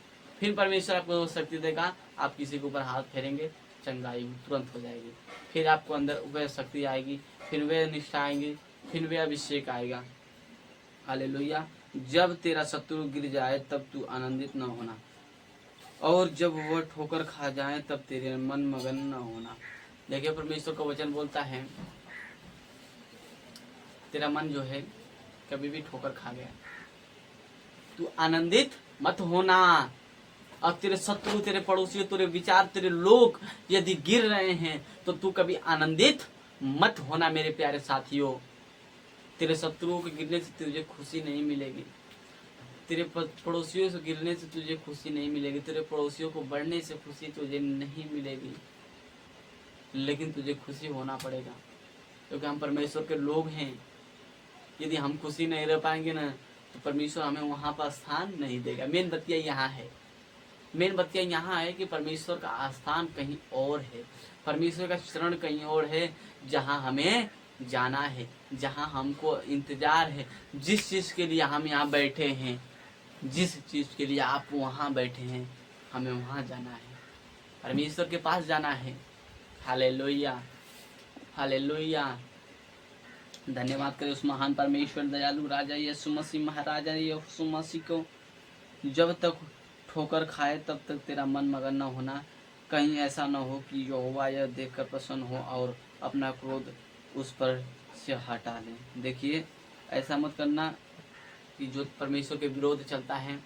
Speaker 1: फिर परमेश्वर आपको शक्ति देगा, आप किसी के ऊपर हाथ फेरेंगे, चंगाई तुरंत हो जाएगी, फिर आपको अंदर वह शक्ति आएगी, फिर वह निष्ठा आएगी, फिर वह अभिषेक आएगा। हालेलुया। जब तेरा शत्रु गिर जाए तब तू आनंदित न होना, और जब वह ठोकर खा जाए तब तेरे मन मगन न होना। देखिए परमेश्वर का वचन बोलता है, तेरा मन जो है कभी भी ठोकर खा गया, तू आनंदित मत होना। और तेरे शत्रु, तेरे पड़ोसी, तेरे विचार, तेरे लोग यदि गिर रहे हैं तो तू कभी आनंदित मत होना। मेरे प्यारे साथियों, तेरे शत्रुओं के गिरने से तुझे खुशी नहीं मिलेगी, तेरे पड़ोसियों से गिरने से तुझे खुशी नहीं मिलेगी, तेरे पड़ोसियों को बढ़ने से खुशी तुझे नहीं मिलेगी, लेकिन तुझे खुशी होना पड़ेगा, क्योंकि हम परमेश्वर के लोग हैं। यदि हम खुशी नहीं रह पाएंगे ना, तो परमेश्वर हमें वहां पर स्थान नहीं देगा। मेन बतिया यहाँ है, मेन बतिया यहाँ है कि परमेश्वर का स्थान कहीं और है, परमेश्वर का चरण कहीं और है, जहाँ हमें जाना है, जहाँ हमको इंतजार है। जिस चीज के लिए हम यहाँ बैठे हैं, जिस चीज के लिए आप वहाँ बैठे हैं, हमें वहाँ जाना है, परमेश्वर के पास जाना है। Hallelujah, hallelujah. धन्यवाद करें उस महान परमेश्वर दयालु राजा यीशु मसीह महाराजा यीशु मसीह को। जब तक ठोकर खाए तब तक तेरा मन मगन न होना, कहीं ऐसा न हो कि यहोवा यह देखकर प्रसन्न हो और अपना क्रोध उस पर से हटा ले। देखिए, ऐसा मत करना कि जो परमेश्वर के विरोध चलता है,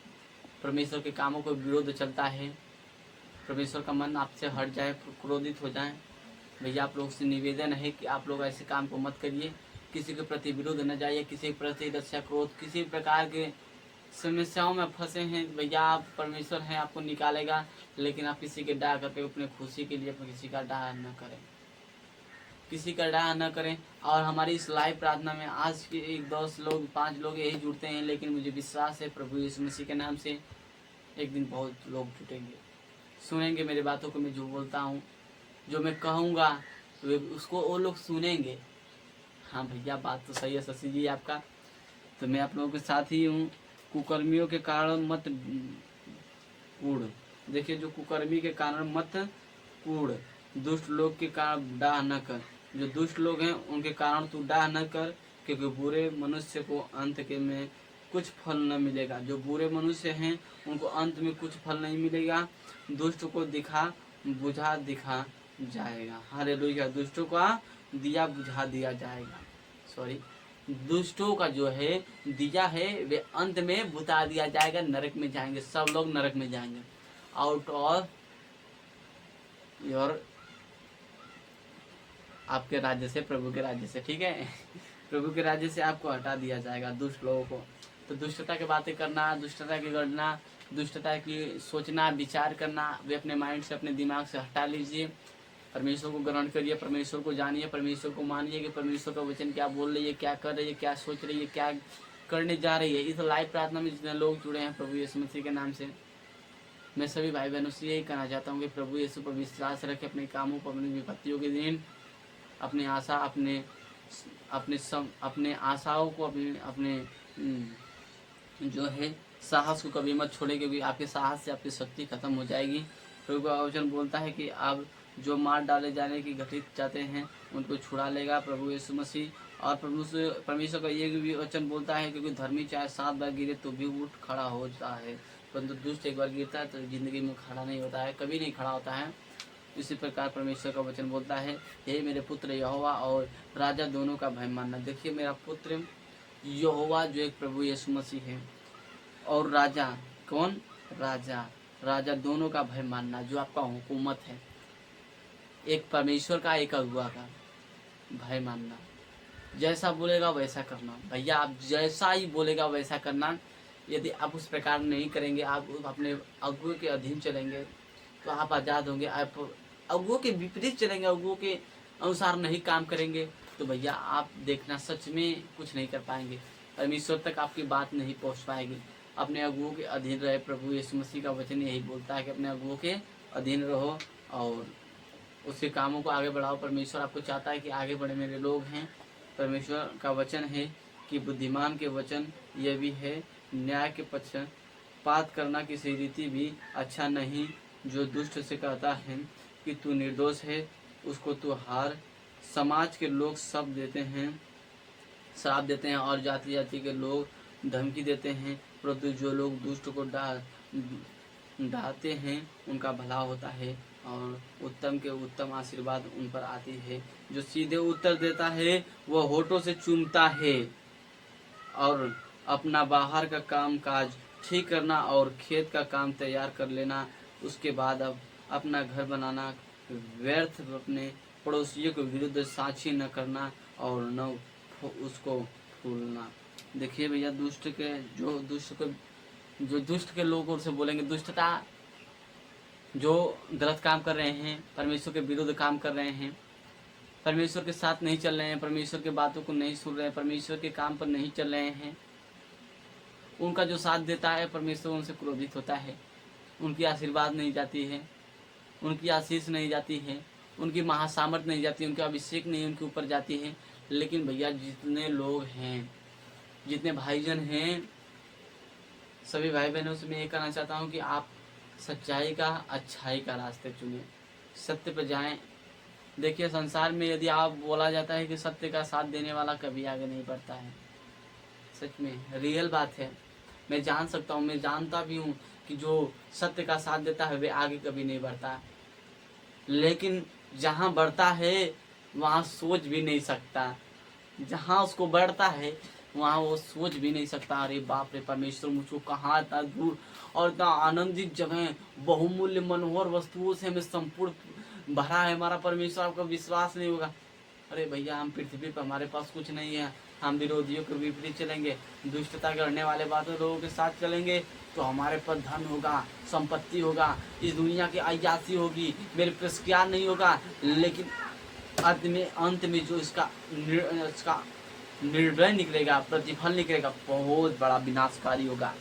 Speaker 1: परमेश्वर के कामों को विरोध चलता है, परमेश्वर का मन आपसे हट जाए, क्रोधित हो जाए। भैया आप लोग से निवेदन है कि आप लोग ऐसे काम को मत करिए, किसी के प्रति विरुद्ध न जाइए, किसी के प्रति ईर्ष्या क्रोध, किसी प्रकार के समस्याओं में फंसे हैं भैया, आप परमेश्वर हैं, आपको निकालेगा। लेकिन आप किसी के डाह करके अपने खुशी के लिए किसी का डाह न करें, किसी का डाह न करें। और हमारी इस लाइव प्रार्थना में आज के 10 लोग 5 लोग यही जुड़ते हैं, लेकिन मुझे विश्वास है प्रभु यीशु मसीह के नाम से एक दिन बहुत लोग जुटेंगे, सुनेंगे मेरी बातों को। मैं जो बोलता हूँ, जो मैं कहूँगा, तो उसको वो लोग सुनेंगे। हाँ भैया, बात तो सही है शशि जी आपका। तो मैं आप लोगों के साथ ही हूँ। कुकर्मियों के कारण मत कूड़, देखिए, जो कुकर्मी के कारण मत कूड़, दुष्ट लोग के कारण डाह न कर। जो दुष्ट लोग हैं उनके कारण तू डाह न कर, क्योंकि बुरे मनुष्य को अंत के में कुछ फल न मिलेगा। जो बुरे मनुष्य हैं उनको अंत में कुछ फल नहीं मिलेगा। दुष्ट को बुझा दिखा जाएगा। हालेलुया। दुष्टों का दिया बुझा दिया जाएगा। सॉरी, दुष्टों का जो है दिया है वे अंत में बुता दिया जाएगा, नरक में जाएंगे, सब लोग नरक में जाएंगे। आउट ऑफ योर, आपके राज्य से, प्रभु के राज्य से, ठीक है प्रभु के राज्य से आपको हटा दिया जाएगा, दुष्ट लोगों को। तो दुष्टता की बातें करना, दुष्टता की गणना, दुष्टता की सोचना, विचार करना, वे अपने माइंड से, अपने दिमाग से हटा लीजिए। परमेश्वर को ग्रहण करिए, परमेश्वर को जानिए, परमेश्वर को मानिए कि परमेश्वर का वचन क्या बोल रही है, क्या कर रही है, क्या सोच रही है, क्या करने जा रही है। इस लाइव प्रार्थना में जितने लोग जुड़े हैं प्रभु यीशु मसीह के नाम से, मैं सभी भाई बहनों से यही कहना चाहता हूँ कि प्रभु यीशु पर विश्वास रखें, अपने कामों पर, अपनी विपत्तियों के दिन अपनी आशा, अपने आशाओं को, अपने जो है साहस को कभी मत छोड़े, क्योंकि आपके साहस से आपकी शक्ति खत्म हो जाएगी। प्रभु का वचन बोलता है कि आप जो मार डाले जाने की घटित चाहते हैं उनको छुड़ा लेगा प्रभु यीशु मसीह। और परमेश्वर का ये भी वचन बोलता है, क्योंकि धर्मी चाहे 7 बार गिरे तो भी उठ खड़ा होता है, परंतु दुष्ट एक बार गिरता है तो जिंदगी में खड़ा नहीं होता है, कभी नहीं खड़ा होता है। इसी प्रकार परमेश्वर का वचन बोलता है, हे मेरे पुत्र यहोवा और राजा दोनों का भय मानना। देखिए, मेरा पुत्र यहोवा जो एक प्रभु यीशु मसीह है, और राजा कौन? राजा दोनों का भय मानना, जो आपका हुकूमत है, एक परमेश्वर का, एक अगुआ का भय मानना। जैसा बोलेगा वैसा करना भैया, आप जैसा ही बोलेगा वैसा करना। यदि आप उस प्रकार नहीं करेंगे, आप अपने अगुए के अधीन चलेंगे तो आप आज़ाद होंगे। आप अगुओं के विपरीत चलेंगे, अगुओं के अनुसार नहीं काम करेंगे, तो भैया आप देखना सच में कुछ नहीं कर पाएंगे, परमेश्वर तक आपकी बात नहीं पहुंच पाएगी। अपने अगुओं के अधीन रहे। प्रभु यीशु मसीह का वचन यही बोलता है कि अपने अगुओं के अधीन रहो और उसके कामों को आगे बढ़ाओ। परमेश्वर आपको चाहता है कि आगे बढ़े मेरे लोग हैं। परमेश्वर का वचन है कि बुद्धिमान के वचन यह भी है, न्याय के पक्षपात करना किसी रीति भी अच्छा नहीं। जो दुष्ट से कहता है कि तू निर्दोष है, उसको तू हार। समाज के लोग सब देते हैं, श्राप देते हैं, और जाति जाति के लोग धमकी देते हैं, परंतु जो लोग दुष्ट को डाहते हैं उनका भला होता है, और उत्तम के उत्तम आशीर्वाद उन पर आती है। जो सीधे उत्तर देता है वह होठों से चूमता है, और अपना बाहर का काम काज ठीक करना और खेत का काम तैयार कर लेना, उसके बाद अब अपना घर बनाना, व्यर्थ अपने पड़ोसियों के विरुद्ध साक्षी न करना और न उसको फूलना। देखिए भैया, जो दुष्ट के लोगों से बोलेंगे, दुष्टता जो गलत काम कर रहे हैं, परमेश्वर के विरुद्ध काम कर रहे हैं, परमेश्वर के साथ नहीं चल रहे हैं, परमेश्वर की बातों को नहीं सुन रहे हैं, परमेश्वर के काम पर नहीं चल रहे हैं, उनका जो साथ देता है परमेश्वर उनसे क्रोधित होता है, उनकी आशीर्वाद नहीं जाती है, उनकी आशीष नहीं जाती है, उनकी महासामर्थ नहीं जाती, उनकी अभिषेक नहीं उनके ऊपर जाती है। लेकिन भैया, जितने लोग हैं, जितने भाईजन हैं, सभी भाई बहनों से मैं ये कहना चाहता हूँ कि आप सच्चाई का, अच्छाई का रास्ते चुनें, सत्य पर जाएं। देखिए, संसार में यदि आप बोला जाता है कि सत्य का साथ देने वाला कभी आगे नहीं बढ़ता है, सच में रियल बात है। मैं जान सकता हूँ, मैं जानता भी हूँ कि जो सत्य का साथ देता है वे आगे कभी नहीं बढ़ता, लेकिन जहाँ बढ़ता है वहाँ सोच भी नहीं सकता, जहाँ उसको बढ़ता है वहाँ वो सोच भी नहीं सकता, अरे बाप रे परमेश्वर मुझको कहाँ इतना दूर और इतना आनंदित जगह, बहुमूल्य मनोहर वस्तुओं से हमें संपूर्ण भरा है हमारा परमेश्वर, आपका विश्वास नहीं होगा। अरे भैया हम पृथ्वी पर, हमारे पास कुछ नहीं है, हम विरोधियों के विपरीत चलेंगे, दुष्टता करने वाले बातों लोगों के साथ चलेंगे तो हमारे पास धन होगा, संपत्ति होगा, इस दुनिया की अय्यासी होगी, मेरे पुरस्कार नहीं होगा, लेकिन अंत में जो इसका निर्णय निकलेगा, प्रतिफल निकलेगा, बहुत बड़ा विनाशकारी होगा,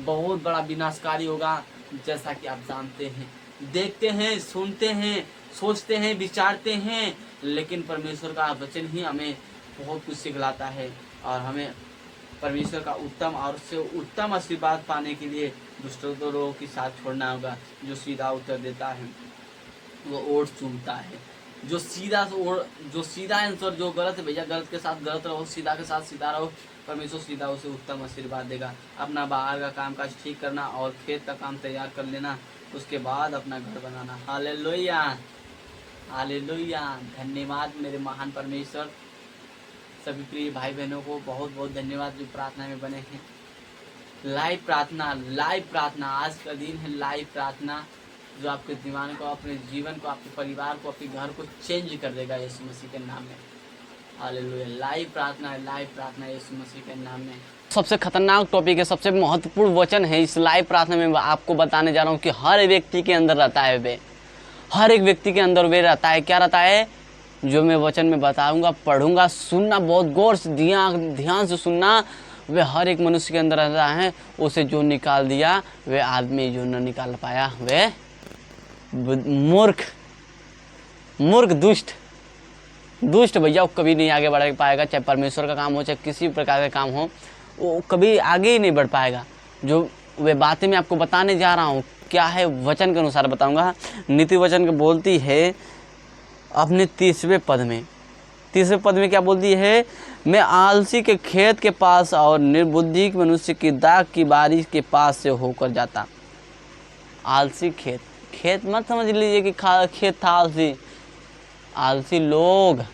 Speaker 1: बहुत बड़ा विनाशकारी होगा। जैसा कि आप जानते हैं, देखते हैं, सुनते हैं, सोचते हैं, विचारते हैं, लेकिन परमेश्वर का वचन ही हमें बहुत कुछ सिखलाता है और हमें परमेश्वर का उत्तम और उससे उत्तम आशीर्वाद पाने के लिए दुष्टों लोगों के साथ छोड़ना होगा। जो सीधा उत्तर देता है वो ओट चूमता है, जो सीधा आंसर, जो गलत है भैया गलत के साथ गलत रहो, सीधा के साथ सीधा रहो, परमेश्वर सीधा उसे उत्तम आशीर्वाद देगा। अपना बाहर का काम काज ठीक करना और खेत का काम तैयार कर लेना, उसके बाद अपना घर बनाना। Hallelujah, hallelujah. धन्यवाद मेरे महान परमेश्वर। सभी प्रिय भाई बहनों को बहुत बहुत धन्यवाद जो प्रार्थना में बने हैं। लाइव प्रार्थना, आज का दिन है लाइव प्रार्थना, जो आपके दिमाग को, अपने जीवन को, आपके परिवार को, आपके घर को चेंज कर देगा यीशु मसीह के नाम में। हालेलुया। लाइव प्रार्थना यीशु मसीह के नाम में। सबसे खतरनाक टॉपिक है, सबसे महत्वपूर्ण वचन है इस लाइव प्रार्थना में आपको बताने जा रहा हूँ कि हर व्यक्ति के अंदर रहता है वे, हर एक व्यक्ति के अंदर वे रहता है। क्या रहता है? जो मैं वचन में बताऊंगा, पढ़ूंगा, सुनना, बहुत गौर से ध्यान से सुनना। वे हर एक मनुष्य के अंदर रहता है। उसे जो निकाल दिया वे आदमी, जो न निकाल पाया वे मूर्ख दुष्ट भैया वो कभी नहीं आगे बढ़ पाएगा। चाहे परमेश्वर का काम हो, चाहे किसी प्रकार का काम हो, वो कभी आगे ही नहीं बढ़ पाएगा। जो वे बातें मैं आपको बताने जा रहा हूँ क्या है, वचन के अनुसार बताऊंगा। नीति वचन के बोलती है अपने 30वें पद में क्या बोलती है? मैं आलसी के खेत के पास और निर्बुद्धि मनुष्य की दाख की बारी के पास से होकर जाता। आलसी खेत मत समझ लीजिए कि खेत था आलसी लोग,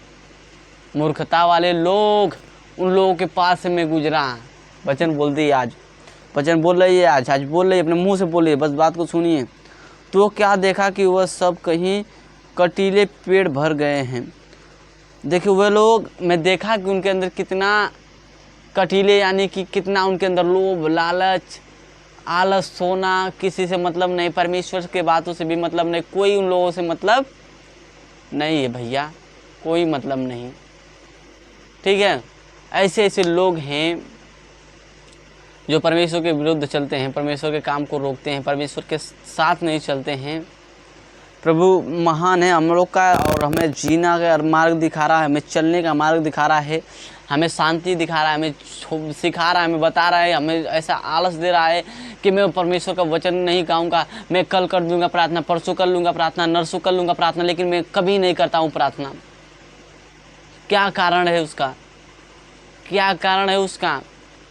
Speaker 1: मूर्खता वाले लोग, उन लोगों के पास से मैं गुजरा। वचन बोलती है आज, वचन बोल रही है आज बोल रही है, अपने मुंह से बोल रही है, बस बात को सुनिए। तो क्या देखा कि वह सब कहीं कटीले पेड़ भर गए हैं। देखिए वह लोग, मैं देखा कि उनके अंदर कितना कटीले, यानी कि कितना उनके अंदर लोभ, लालच, आलस, सोना, किसी से मतलब नहीं, परमेश्वर के बातों से भी मतलब नहीं, कोई उन लोगों से मतलब नहीं है भैया, कोई मतलब नहीं। ठीक है, ऐसे लोग हैं जो परमेश्वर के विरुद्ध चलते हैं, परमेश्वर के काम को रोकते हैं, परमेश्वर के साथ नहीं चलते हैं। प्रभु महान है हम लोग का, और हमें जीना का मार्ग दिखा रहा है, हमें चलने का मार्ग दिखा रहा है, हमें शांति दिखा रहा है, हमें सिखा रहा है, हमें बता रहा है, हमें ऐसा आलस दे रहा है कि मैं परमेश्वर का वचन नहीं गाऊंगा, मैं कल कर दूंगा प्रार्थना, परसों कर लूँगा प्रार्थना, नरसों कर लूँगा प्रार्थना, लेकिन मैं कभी नहीं करता हूँ प्रार्थना। क्या कारण है उसका?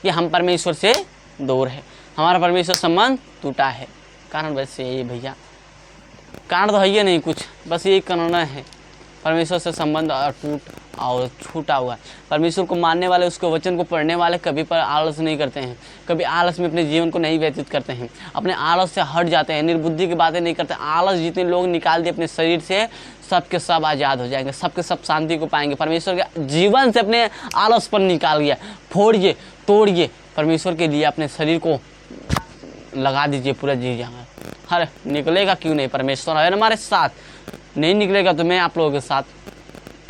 Speaker 1: कि हम परमेश्वर से दूर है, हमारा परमेश्वर संबंध टूटा है। कारण बस यही भैया, कारण तो है ही नहीं कुछ, बस यही कारण है, परमेश्वर से संबंध छूटा हुआ है। परमेश्वर को मानने वाले, उसके वचन को पढ़ने वाले कभी पर आलस नहीं करते हैं, कभी आलस में अपने जीवन को नहीं व्यतीत करते हैं, अपने आलस से हट जाते हैं, निर्बुद्धि की बातें नहीं करते। आलस जितने लोग निकाल दिए अपने शरीर से, सबके सब आज़ाद हो जाएंगे, सबके सब शांति को पाएंगे। परमेश्वर के जीवन से अपने आलस पर निकाल गया, फोड़िए, तोड़िए, परमेश्वर के लिए अपने शरीर को लगा दीजिए, पूरा जी जाएगा। हर निकलेगा क्यों नहीं? परमेश्वर है हमारे साथ। नहीं निकलेगा तो मैं आप लोगों के साथ,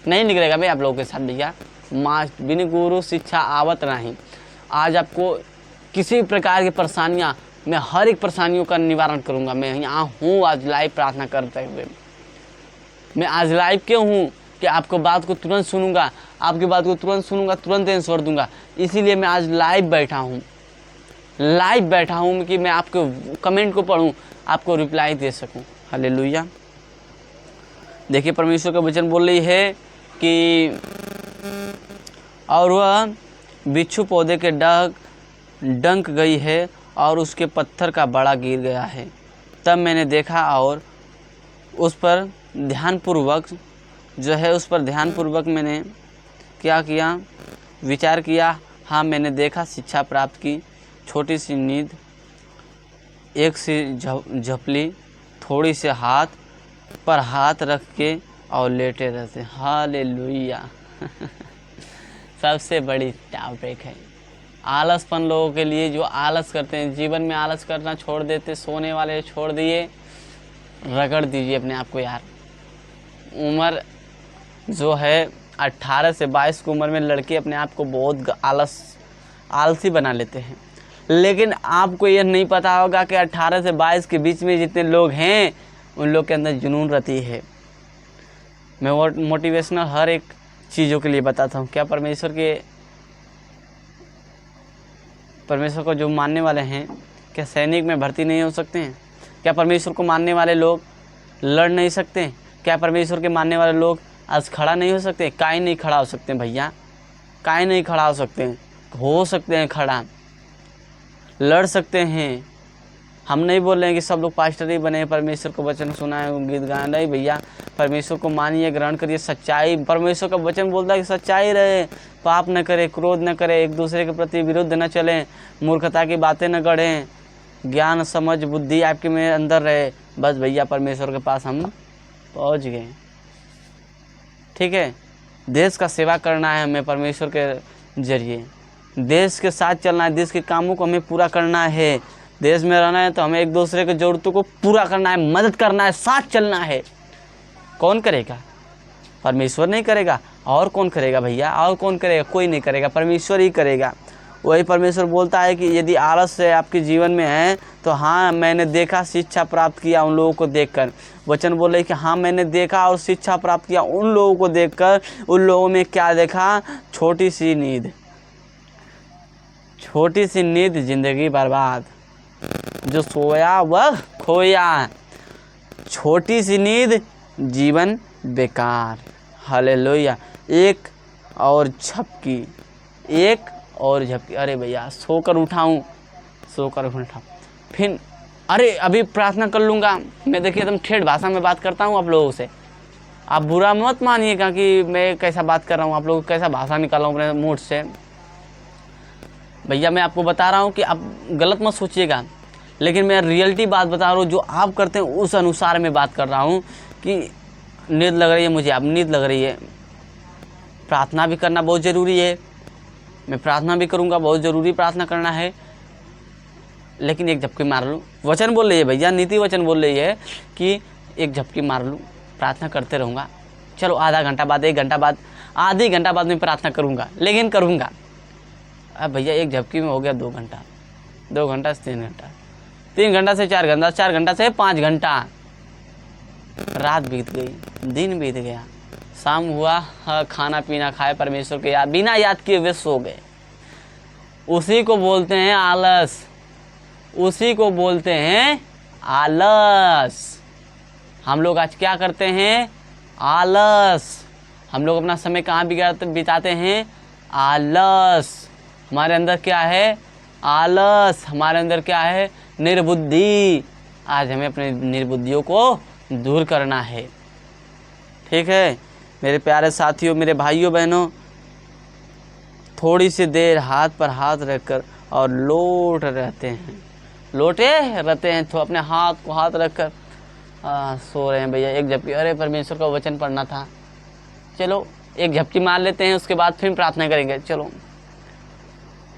Speaker 1: नहीं निकलेगा मैं आप लोगों के साथ भैया। बिन गुरु शिक्षा आवत नहीं। आज आपको किसी प्रकार की परेशानियां, मैं हर एक परेशानियों का निवारण करूंगा। मैं यहाँ हूँ आज लाइव प्रार्थना करते हुए। मैं आज लाइव क्यों हूँ कि आपको बात को तुरंत सुनूंगा, आपकी बात को तुरंत सुनूंगा, तुरंत आंसर दूंगा। इसीलिए मैं आज लाइव बैठा हूँ कि मैं आपके कमेंट को पढूं, आपको रिप्लाई दे सकूं। हालेलुया। देखिए परमेश्वर का वचन बोल रही है कि और वह बिच्छू पौधे के डंक गई है और उसके पत्थर का बड़ा गिर गया है। तब मैंने देखा और उस पर ध्यानपूर्वक मैंने क्या किया, विचार किया। हाँ, मैंने देखा, शिक्षा प्राप्त की, छोटी सी नींद, एक सी झपली, थोड़ी से हाथ पर हाथ रख के और लेटे रहते हैं। हालेलुया। सबसे बड़ी टॉपिक है आलसपन। लोगों के लिए जो आलस करते हैं, जीवन में आलस करना छोड़ देते, सोने वाले छोड़ दिए, रगड़ दीजिए अपने आप को यार। उम्र जो है 18 से 22 की उम्र में लड़के अपने आप को बहुत आलसी बना लेते हैं, लेकिन आपको यह नहीं पता होगा कि 18 से 22 के बीच में जितने लोग हैं उन लोग के अंदर जुनून रहती है। मैं मोटिवेशनल हर एक चीज़ों के लिए बताता हूँ। क्या परमेश्वर को जो मानने वाले हैं, क्या सैनिक में भर्ती नहीं हो सकते हैं? क्या परमेश्वर को मानने वाले लोग लड़ नहीं सकते? क्या परमेश्वर के मानने वाले लोग आज खड़ा नहीं हो सकते? काहे नहीं खड़ा हो सकते भैया? काहे नहीं खड़ा हो सकते? हो सकते हैं खड़ा, लड़ सकते हैं। हम नहीं बोल रहे हैं कि सब लोग पास्टर ही बने, परमेश्वर को वचन सुनाए, गीत गाए। नहीं भैया, परमेश्वर को मानिए, ग्रहण करिए, सच्चाई। परमेश्वर का वचन बोलता है कि सच्चाई रहे, पाप न करे, क्रोध न करे, एक दूसरे के प्रति विरुद्ध न चलें, मूर्खता की बातें न गढ़ें, ज्ञान समझ बुद्धि आपके में अंदर रहे। बस भैया, परमेश्वर के पास हम पहुँच गए। ठीक है, देश का सेवा करना है हमें परमेश्वर के जरिए, देश के साथ चलना है, देश के कामों को हमें पूरा करना है। देश में रहना है तो हमें एक दूसरे की ज़रूरतों को पूरा करना है, मदद करना है, साथ चलना है। कौन करेगा? परमेश्वर नहीं करेगा। और कौन करेगा भैया? और कौन करेगा? कोई नहीं करेगा, परमेश्वर ही करेगा। वही परमेश्वर बोलता है कि यदि आलस से आपके जीवन में है तो हाँ, मैंने देखा, शिक्षा प्राप्त किया उन लोगों को देखकर। वचन बोले कि हाँ, मैंने देखा और शिक्षा प्राप्त किया उन लोगों को देखकर। उन लोगों में क्या देखा? छोटी सी नींद, छोटी सी नींद जिंदगी बर्बाद, जो सोया वह खोया, छोटी सी नींद जीवन बेकार। हालेलुया। एक और झपकी, एक और झपकी। अरे भैया, सोकर उठाऊं, फिर अरे अभी प्रार्थना कर लूँगा। मैं देखिए एकदम ठेठ भाषा में बात करता हूँ आप लोगों से, आप बुरा मत मानिएगा कि मैं कैसा बात कर रहा हूँ, आप लोगों को कैसा भाषा निकाला हूँ अपने मूड से। भैया मैं आपको बता रहा हूँ कि आप गलत मत सोचिएगा, लेकिन मैं रियलिटी बात बता रहा हूँ, जो आप करते हैं उस अनुसार मैं बात कर रहा हूँ। कि नींद लग रही है मुझे, अब नींद लग रही है, प्रार्थना भी करना बहुत ज़रूरी है, मैं प्रार्थना भी करूँगा, बहुत ज़रूरी प्रार्थना करना है, लेकिन एक झपकी मार लूँ। वचन बोल रही है भैया, नीति वचन बोल रही है कि एक झपकी मार लूँ, प्रार्थना करते रहूँगा। चलो आधा घंटा बाद, 1 घंटा बाद, आधी घंटा बाद मैं प्रार्थना करूँगा, लेकिन करूँगा। अब भैया एक झपकी में हो गया 2 घंटा, 2 घंटा से 3 घंटा, 3 घंटा से 4 घंटा, 4 घंटा से 5 घंटा, रात बीत गई, दिन बीत गया, शाम हुआ, खाना पीना खाए, परमेश्वर के याद बिना याद किए वे सो गए। उसी को बोलते हैं आलस, उसी को बोलते हैं आलस। हम लोग आज क्या करते हैं? आलस। हम लोग अपना समय कहाँ बिताते हैं? आलस। हमारे अंदर क्या है? आलस। हमारे अंदर क्या है? निर्बुद्धि। आज हमें अपने निर्बुद्धियों को दूर करना है। ठीक है मेरे प्यारे साथियों, मेरे भाइयों बहनों, थोड़ी सी देर हाथ पर हाथ रखकर और लोटे रहते हैं, तो अपने हाथ को हाथ रखकर सो रहे हैं। भैया एक झपकी, अरे परमेश्वर का वचन पढ़ना था, चलो एक झपकी मार लेते हैं, उसके बाद फिर प्रार्थना करेंगे। चलो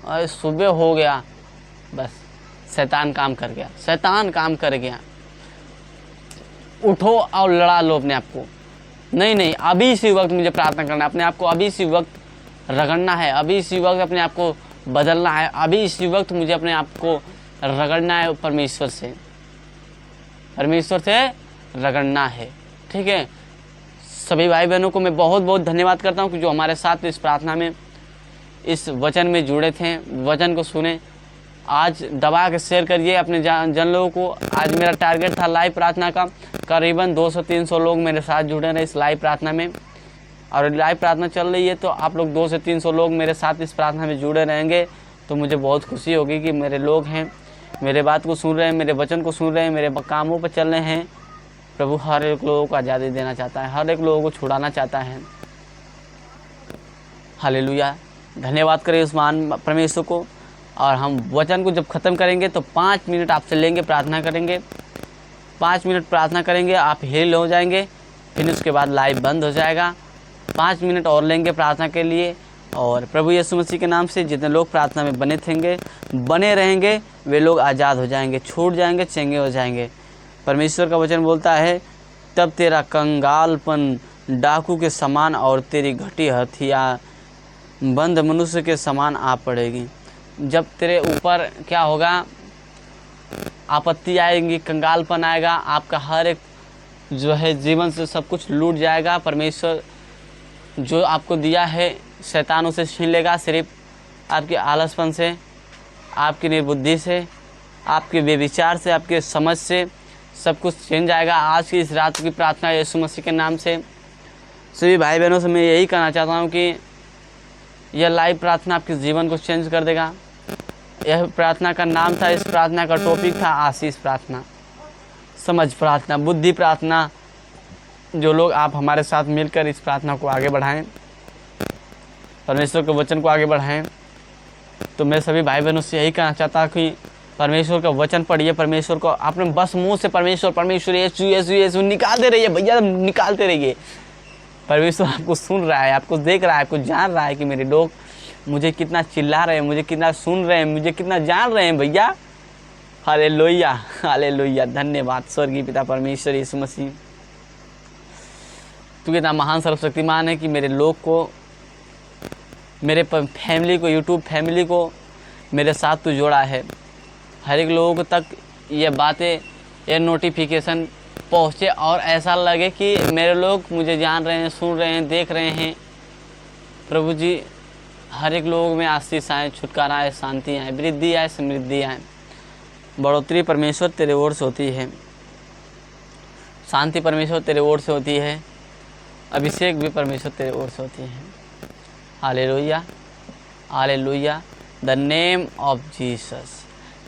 Speaker 1: अरे सुबह हो गया, बस शैतान काम कर गया। उठो और लड़ा लो अपने आप को। नहीं, अभी इसी वक्त मुझे प्रार्थना करना है, अपने आप को अभी इसी वक्त रगड़ना है, अभी इसी वक्त अपने आप को बदलना है, अभी इसी वक्त मुझे अपने आप को रगड़ना है, परमेश्वर से रगड़ना है। ठीक है, सभी भाई बहनों को मैं बहुत बहुत धन्यवाद करता हूँ कि जो हमारे साथ इस प्रार्थना में, इस वचन में जुड़े थे, वचन को सुने। आज दबा के शेयर करिए अपने जन लोगों को। आज मेरा टारगेट था लाइव प्रार्थना का, करीबन 200-300 लोग मेरे साथ जुड़े रहे इस लाइव प्रार्थना में, और लाइव प्रार्थना चल रही है, तो आप लोग 200 से 300 लोग मेरे साथ इस प्रार्थना में जुड़े रहेंगे तो मुझे बहुत खुशी होगी कि मेरे लोग हैं, मेरे बात को सुन रहे हैं, मेरे वचन को सुन रहे हैं, मेरे कामों पर चल रहे हैं। प्रभु हर एक लोगों को आज़ादी देना चाहता है, हर एक लोगों को छुड़ाना चाहता है। हालेलुया। धन्यवाद करें उस महान परमेश्वर को। और हम वचन को जब ख़त्म करेंगे तो 5 मिनट आपसे लेंगे, प्रार्थना करेंगे, 5 मिनट प्रार्थना करेंगे, आप हील हो जाएंगे। फिर उसके बाद लाइव बंद हो जाएगा। 5 मिनट और लेंगे प्रार्थना के लिए, और प्रभु यीशु मसीह के नाम से जितने लोग प्रार्थना में बने रहेंगे वे लोग आज़ाद हो जाएंगे, छूट जाएंगे, चंगे हो जाएंगे। परमेश्वर का वचन बोलता है, तब तेरा कंगालपन डाकू के समान और तेरी घटी हथियार बंद मनुष्य के समान आ पड़ेगी। जब तेरे ऊपर क्या होगा, आपत्ति आएगी, कंगालपन आएगा, आपका हर एक जो है जीवन से सब कुछ लूट जाएगा। परमेश्वर जो आपको दिया है शैतान उसे छीन लेगा। सिर्फ आपके आलसपन से, आपकी निर्बुद्धि से, आपके बेविचार से, आपके समझ से सब कुछ छीन जाएगा। आज की इस रात की प्रार्थना यीशु मसीह के नाम से सभी भाई बहनों से मैं यही कहना चाहता हूँ कि यह लाइव प्रार्थना आपके जीवन को चेंज कर देगा। यह प्रार्थना का नाम था, इस प्रार्थना का टॉपिक था आशीष प्रार्थना, समझ प्रार्थना, बुद्धि प्रार्थना। जो लोग आप हमारे साथ मिलकर इस प्रार्थना को आगे बढ़ाएं, परमेश्वर के वचन को आगे बढ़ाएं, तो मैं सभी भाई बहनों से यही कहना चाहता कि परमेश्वर का वचन पढ़िए। परमेश्वर को आपने बस मुंह से परमेश्वर परमेश्वर यीशु यीशु यीशु निकालते रहिए भैया, निकालते रहिए। परमेश्वर आपको सुन रहा है, आपको देख रहा है, आपको जान रहा है कि मेरे लोग मुझे कितना चिल्ला रहे हैं, मुझे कितना सुन रहे हैं, मुझे कितना जान रहे हैं भैया। हालेलुया, हालेलुया, धन्यवाद स्वर्गीय पिता परमेश्वर यीशु मसीह। तू कितना महान सर्वशक्तिमान है कि मेरे लोग को, मेरे फैमिली को, यूट्यूब फैमिली को मेरे साथ तू जोड़ा है। हर एक लोगों तक ये बातें, ये नोटिफिकेशन पहुँचे और ऐसा लगे कि मेरे लोग मुझे जान रहे हैं, सुन रहे हैं, देख रहे हैं। प्रभु जी, हर एक लोग में आशीष आए, छुटकारा आए, शांति आए, वृद्धि आए, समृद्धि आए। बढ़ोतरी परमेश्वर तेरे ओर से होती है, शांति परमेश्वर तेरे ओर से होती है, अभिषेक भी परमेश्वर तेरे ओर से होती है। Hallelujah, hallelujah, the name of Jesus,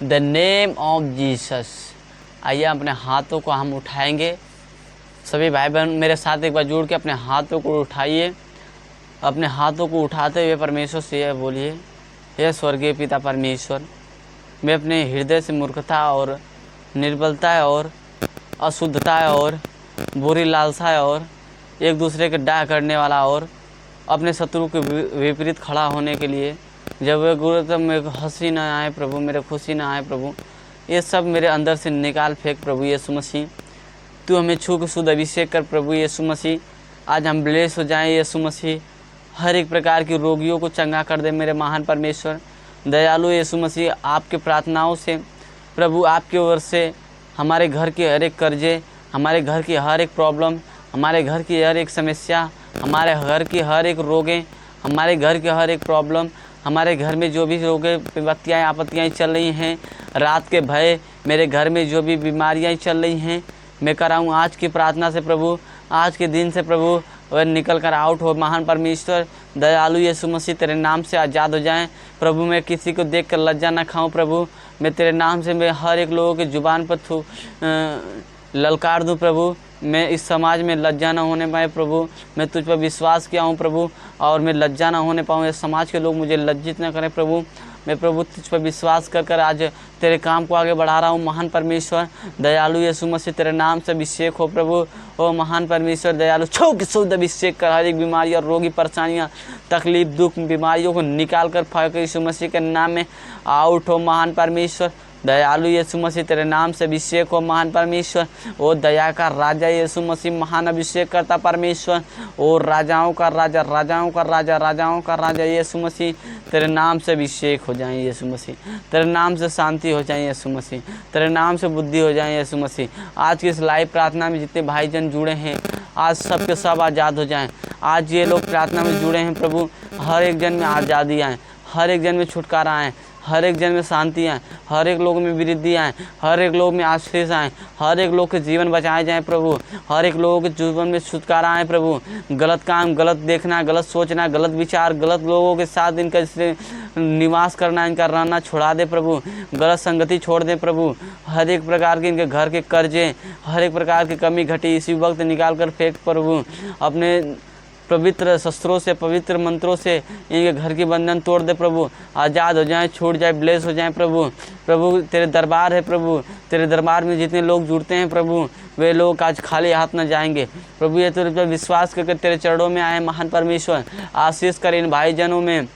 Speaker 1: the name of Jesus. आइए अपने हाथों को हम उठाएंगे। सभी भाई बहन मेरे साथ एक बार जुड़ के अपने हाथों को उठाइए। अपने हाथों को उठाते हुए परमेश्वर से यह बोलिए, हे स्वर्गीय पिता परमेश्वर, मैं अपने हृदय से मूर्खता और निर्बलता और अशुद्धता और बुरी लालसा और एक दूसरे के डाह करने वाला और अपने शत्रु के विपरीत खड़ा होने के लिए जब वे गुरु तब मेरे हंसी ना आए प्रभु, मेरे खुशी ना आए प्रभु, ये सब मेरे अंदर से निकाल फेंक प्रभु यीशु मसीह। तू हमें छू के शुद्ध अभिषेक कर प्रभु यीशु मसीह। आज हम ब्लेस हो जाएं यीशु मसीह। हर एक प्रकार की रोगियों को चंगा कर दे मेरे महान परमेश्वर। दयालु यीशु मसीह, आपके प्रार्थनाओं से प्रभु, आपकी ओर से हमारे घर के हर एक कर्जे, हमारे घर की हर एक प्रॉब्लम, हमारे घर की हर एक समस्या, हमारे घर की हर एक रोगें, हमारे घर के हर एक प्रॉब्लम, हमारे घर में जो भी रोगें, विपत्तियाँ, आपत्तियाँ चल रही हैं, रात के भय, मेरे घर में जो भी बीमारियाँ चल रही हैं, मैं कराऊँ आज की प्रार्थना से प्रभु, आज के दिन से प्रभु वह निकल कर आउट हो। महान परमेश्वर दयालु यीशु मसीह, तेरे नाम से आज़ाद हो जाएं प्रभु। मैं किसी को देख कर लज्जा ना खाऊं प्रभु। मैं तेरे नाम से मैं हर एक लोगों के ज़ुबान पर ललकार दूं प्रभु। मैं इस समाज में लज्जा ना होने पाए प्रभु। मैं तुझ पर विश्वास किया हूँ प्रभु, और मैं लज्जा ना होने पाऊँ। इस समाज के लोग मुझे लज्जित ना करें प्रभु। मैं प्रभु तुझ पर विश्वास कर आज तेरे काम को आगे बढ़ा रहा हूँ। महान परमेश्वर दयालु यीशु मसीह, तेरे नाम से अभिषेक हो प्रभु। ओ महान परमेश्वर दयालु, छो के शुद्ध अभिषेक कर हर एक बीमारी और रोगी परेशानियाँ, तकलीफ, दुख, बीमारियों को निकाल कर फाड़ यीशु मसीह के नाम में आउट हो। महान परमेश्वर दयालु यीशु मसीह, तेरे नाम से अभिषेक हो। महान परमेश्वर, ओ दया का राजा यीशु मसीह, महान अभिषेक करता परमेश्वर। ओ राजाओं का राजा, राजाओं का राजा, राजाओं का राजा यीशु मसीह, तेरे नाम से अभिषेक हो जाए यीशु मसीह। तेरे नाम से शांति हो जाए यीशु मसीह। तेरे नाम से बुद्धि हो जाए यीशु मसीह। आज की इस लाइव प्रार्थना में जितने भाईजन जुड़े हैं, आज सब के सब आज़ाद हो जाएं। आज ये लोग प्रार्थना में जुड़े हैं प्रभु, हर एक जन में आज़ादी आए, हर एक जन में छुटकारा आए, हर एक जन में शांति आए, हर एक लोग में वृद्धि आए, हर एक लोग में आशीष आए, हर एक लोग के जीवन बचाए जाएं प्रभु। हर एक लोगों के जीवन में छुटकारा आए प्रभु। गलत काम, गलत देखना, गलत सोचना, गलत विचार, गलत लोगों के साथ इनका निवास करना, इनका रहना छोड़ा दे प्रभु। गलत संगति छोड़ दे प्रभु। हर एक प्रकार के इनके घर के कर्जे, हर एक प्रकार की कमी घटी इसी वक्त निकाल कर फेंक प्रभु। अपने पवित्र शस्त्रों से, पवित्र मंत्रों से इनके घर की बंधन तोड़ दे प्रभु। आज़ाद हो जाएं, छूट जाए, ब्लेस हो जाएं प्रभु। प्रभु तेरे दरबार है प्रभु, तेरे दरबार में जितने लोग जुड़ते हैं प्रभु, वे लोग आज खाली हाथ न जाएंगे। प्रभु ये तेरे पर विश्वास करके तेरे चरणों में आए महान परमेश्वर, आशीष कर इन भाईजनों में,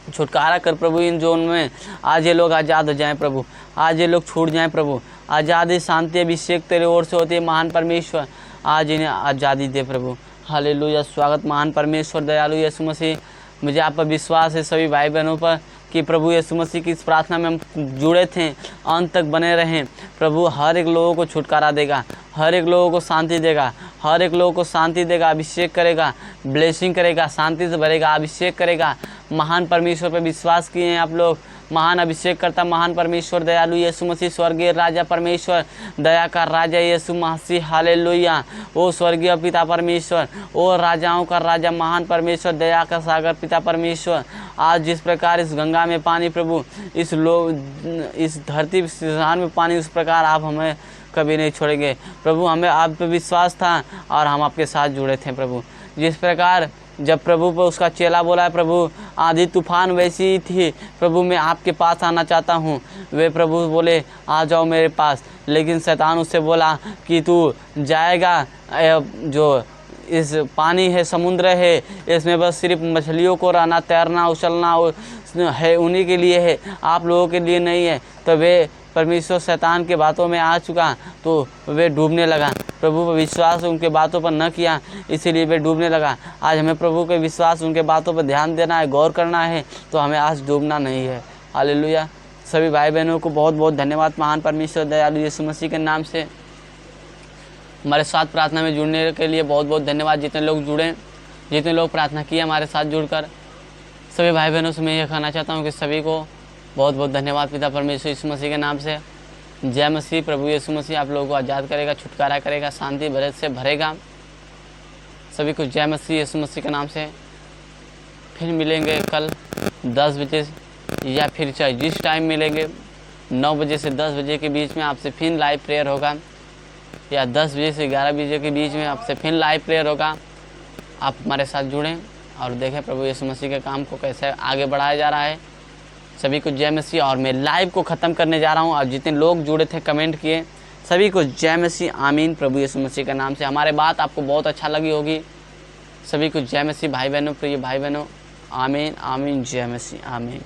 Speaker 1: छुटकारा कर प्रभु इन जोन में। आज ये लोग आज़ाद हो जाएं प्रभु, आज ये लोग छूट जाएं प्रभु। आज़ादी, शांति, अभिषेक तेरे ओर से होती है महान परमेश्वर, आज इन्हें आज़ादी दे प्रभु। हालेलुया। स्वागत महान परमेश्वर दयालु यीशु मसीह। मुझे आप पर विश्वास है सभी भाई बहनों पर कि प्रभु यीशु मसीह की इस प्रार्थना में हम जुड़े थे, अंत तक बने रहें। प्रभु हर एक लोगों को छुटकारा देगा, हर एक लोगों को शांति देगा, हर एक लोगों को शांति देगा, अभिषेक करेगा, ब्लेसिंग करेगा, शांति से भरेगा, अभिषेक करेगा। महान परमेश्वर पर विश्वास किए हैं आप लोग। महान अभिषेक करता महान परमेश्वर दयालु यीशु मसीह, स्वर्गीय राजा परमेश्वर, दया का राजा यीशु मसीह। हालेलुया। ओ स्वर्गीय पिता परमेश्वर, ओ राजाओं का राजा महान परमेश्वर, दया का सागर पिता परमेश्वर, आज जिस प्रकार इस गंगा में पानी प्रभु, इस धरती संसार में पानी, उस प्रकार आप हमें कभी नहीं छोड़ेंगे प्रभु। हमें आप पे विश्वास था और हम आपके साथ जुड़े थे प्रभु। जिस प्रकार जब प्रभु पर उसका चेला बोला है प्रभु, आंधी तूफान वैसी ही थी प्रभु, मैं आपके पास आना चाहता हूँ। वे प्रभु बोले आ जाओ मेरे पास, लेकिन शैतान उससे बोला कि तू जाएगा, जो इस पानी है, समुद्र है, इसमें बस सिर्फ मछलियों को रहना, तैरना, उछलना है, उन्हीं के लिए है, आप लोगों के लिए नहीं है। तो वे परमेश्वर शैतान के बातों में आ चुका तो वे डूबने लगा। प्रभु पर विश्वास उनके बातों पर न किया, इसीलिए वे डूबने लगा। आज हमें प्रभु के विश्वास, उनके बातों पर ध्यान देना है, गौर करना है, तो हमें आज डूबना नहीं है। हालेलुया। सभी भाई बहनों को बहुत बहुत धन्यवाद महान परमेश्वर दयालु यीशु मसीह के नाम से। हमारे साथ प्रार्थना में जुड़ने के लिए बहुत बहुत धन्यवाद। जितने लोग जुड़े, जितने लोग प्रार्थना किए हमारे साथ जुड़कर, सभी भाई बहनों से मैं ये कहना चाहता हूँ कि सभी को बहुत बहुत धन्यवाद पिता परमेश्वर यीशु मसीह के नाम से। जय मसीह। प्रभु यीशु मसीह आप लोगों को आज़ाद करेगा, छुटकारा करेगा, शांति भरे से भरेगा। सभी को जय मसीह यीशु मसीह के नाम से। फिर मिलेंगे कल 10 बजे, या फिर चाहे जिस टाइम मिलेंगे, 9 बजे से 10 बजे के बीच में आपसे फिर लाइव प्रेयर होगा, या 10 बजे से 11 बजे के बीच में आपसे फिर लाइव प्रेयर होगा। आप हमारे साथ जुड़ें और देखें प्रभु यीशु मसीह के काम को कैसे आगे बढ़ाया जा रहा है। सभी को जय मसीह। और मैं लाइव को ख़त्म करने जा रहा हूँ। और जितने लोग जुड़े थे, कमेंट किए, सभी को जय मसीह, आमीन प्रभु यीशु मसीह के नाम से। हमारे बात आपको बहुत अच्छा लगी होगी। सभी को जय मसीह भाई बहनों, प्रिय भाई बहनों, आमीन आमीन, जय मसीह, आमीन।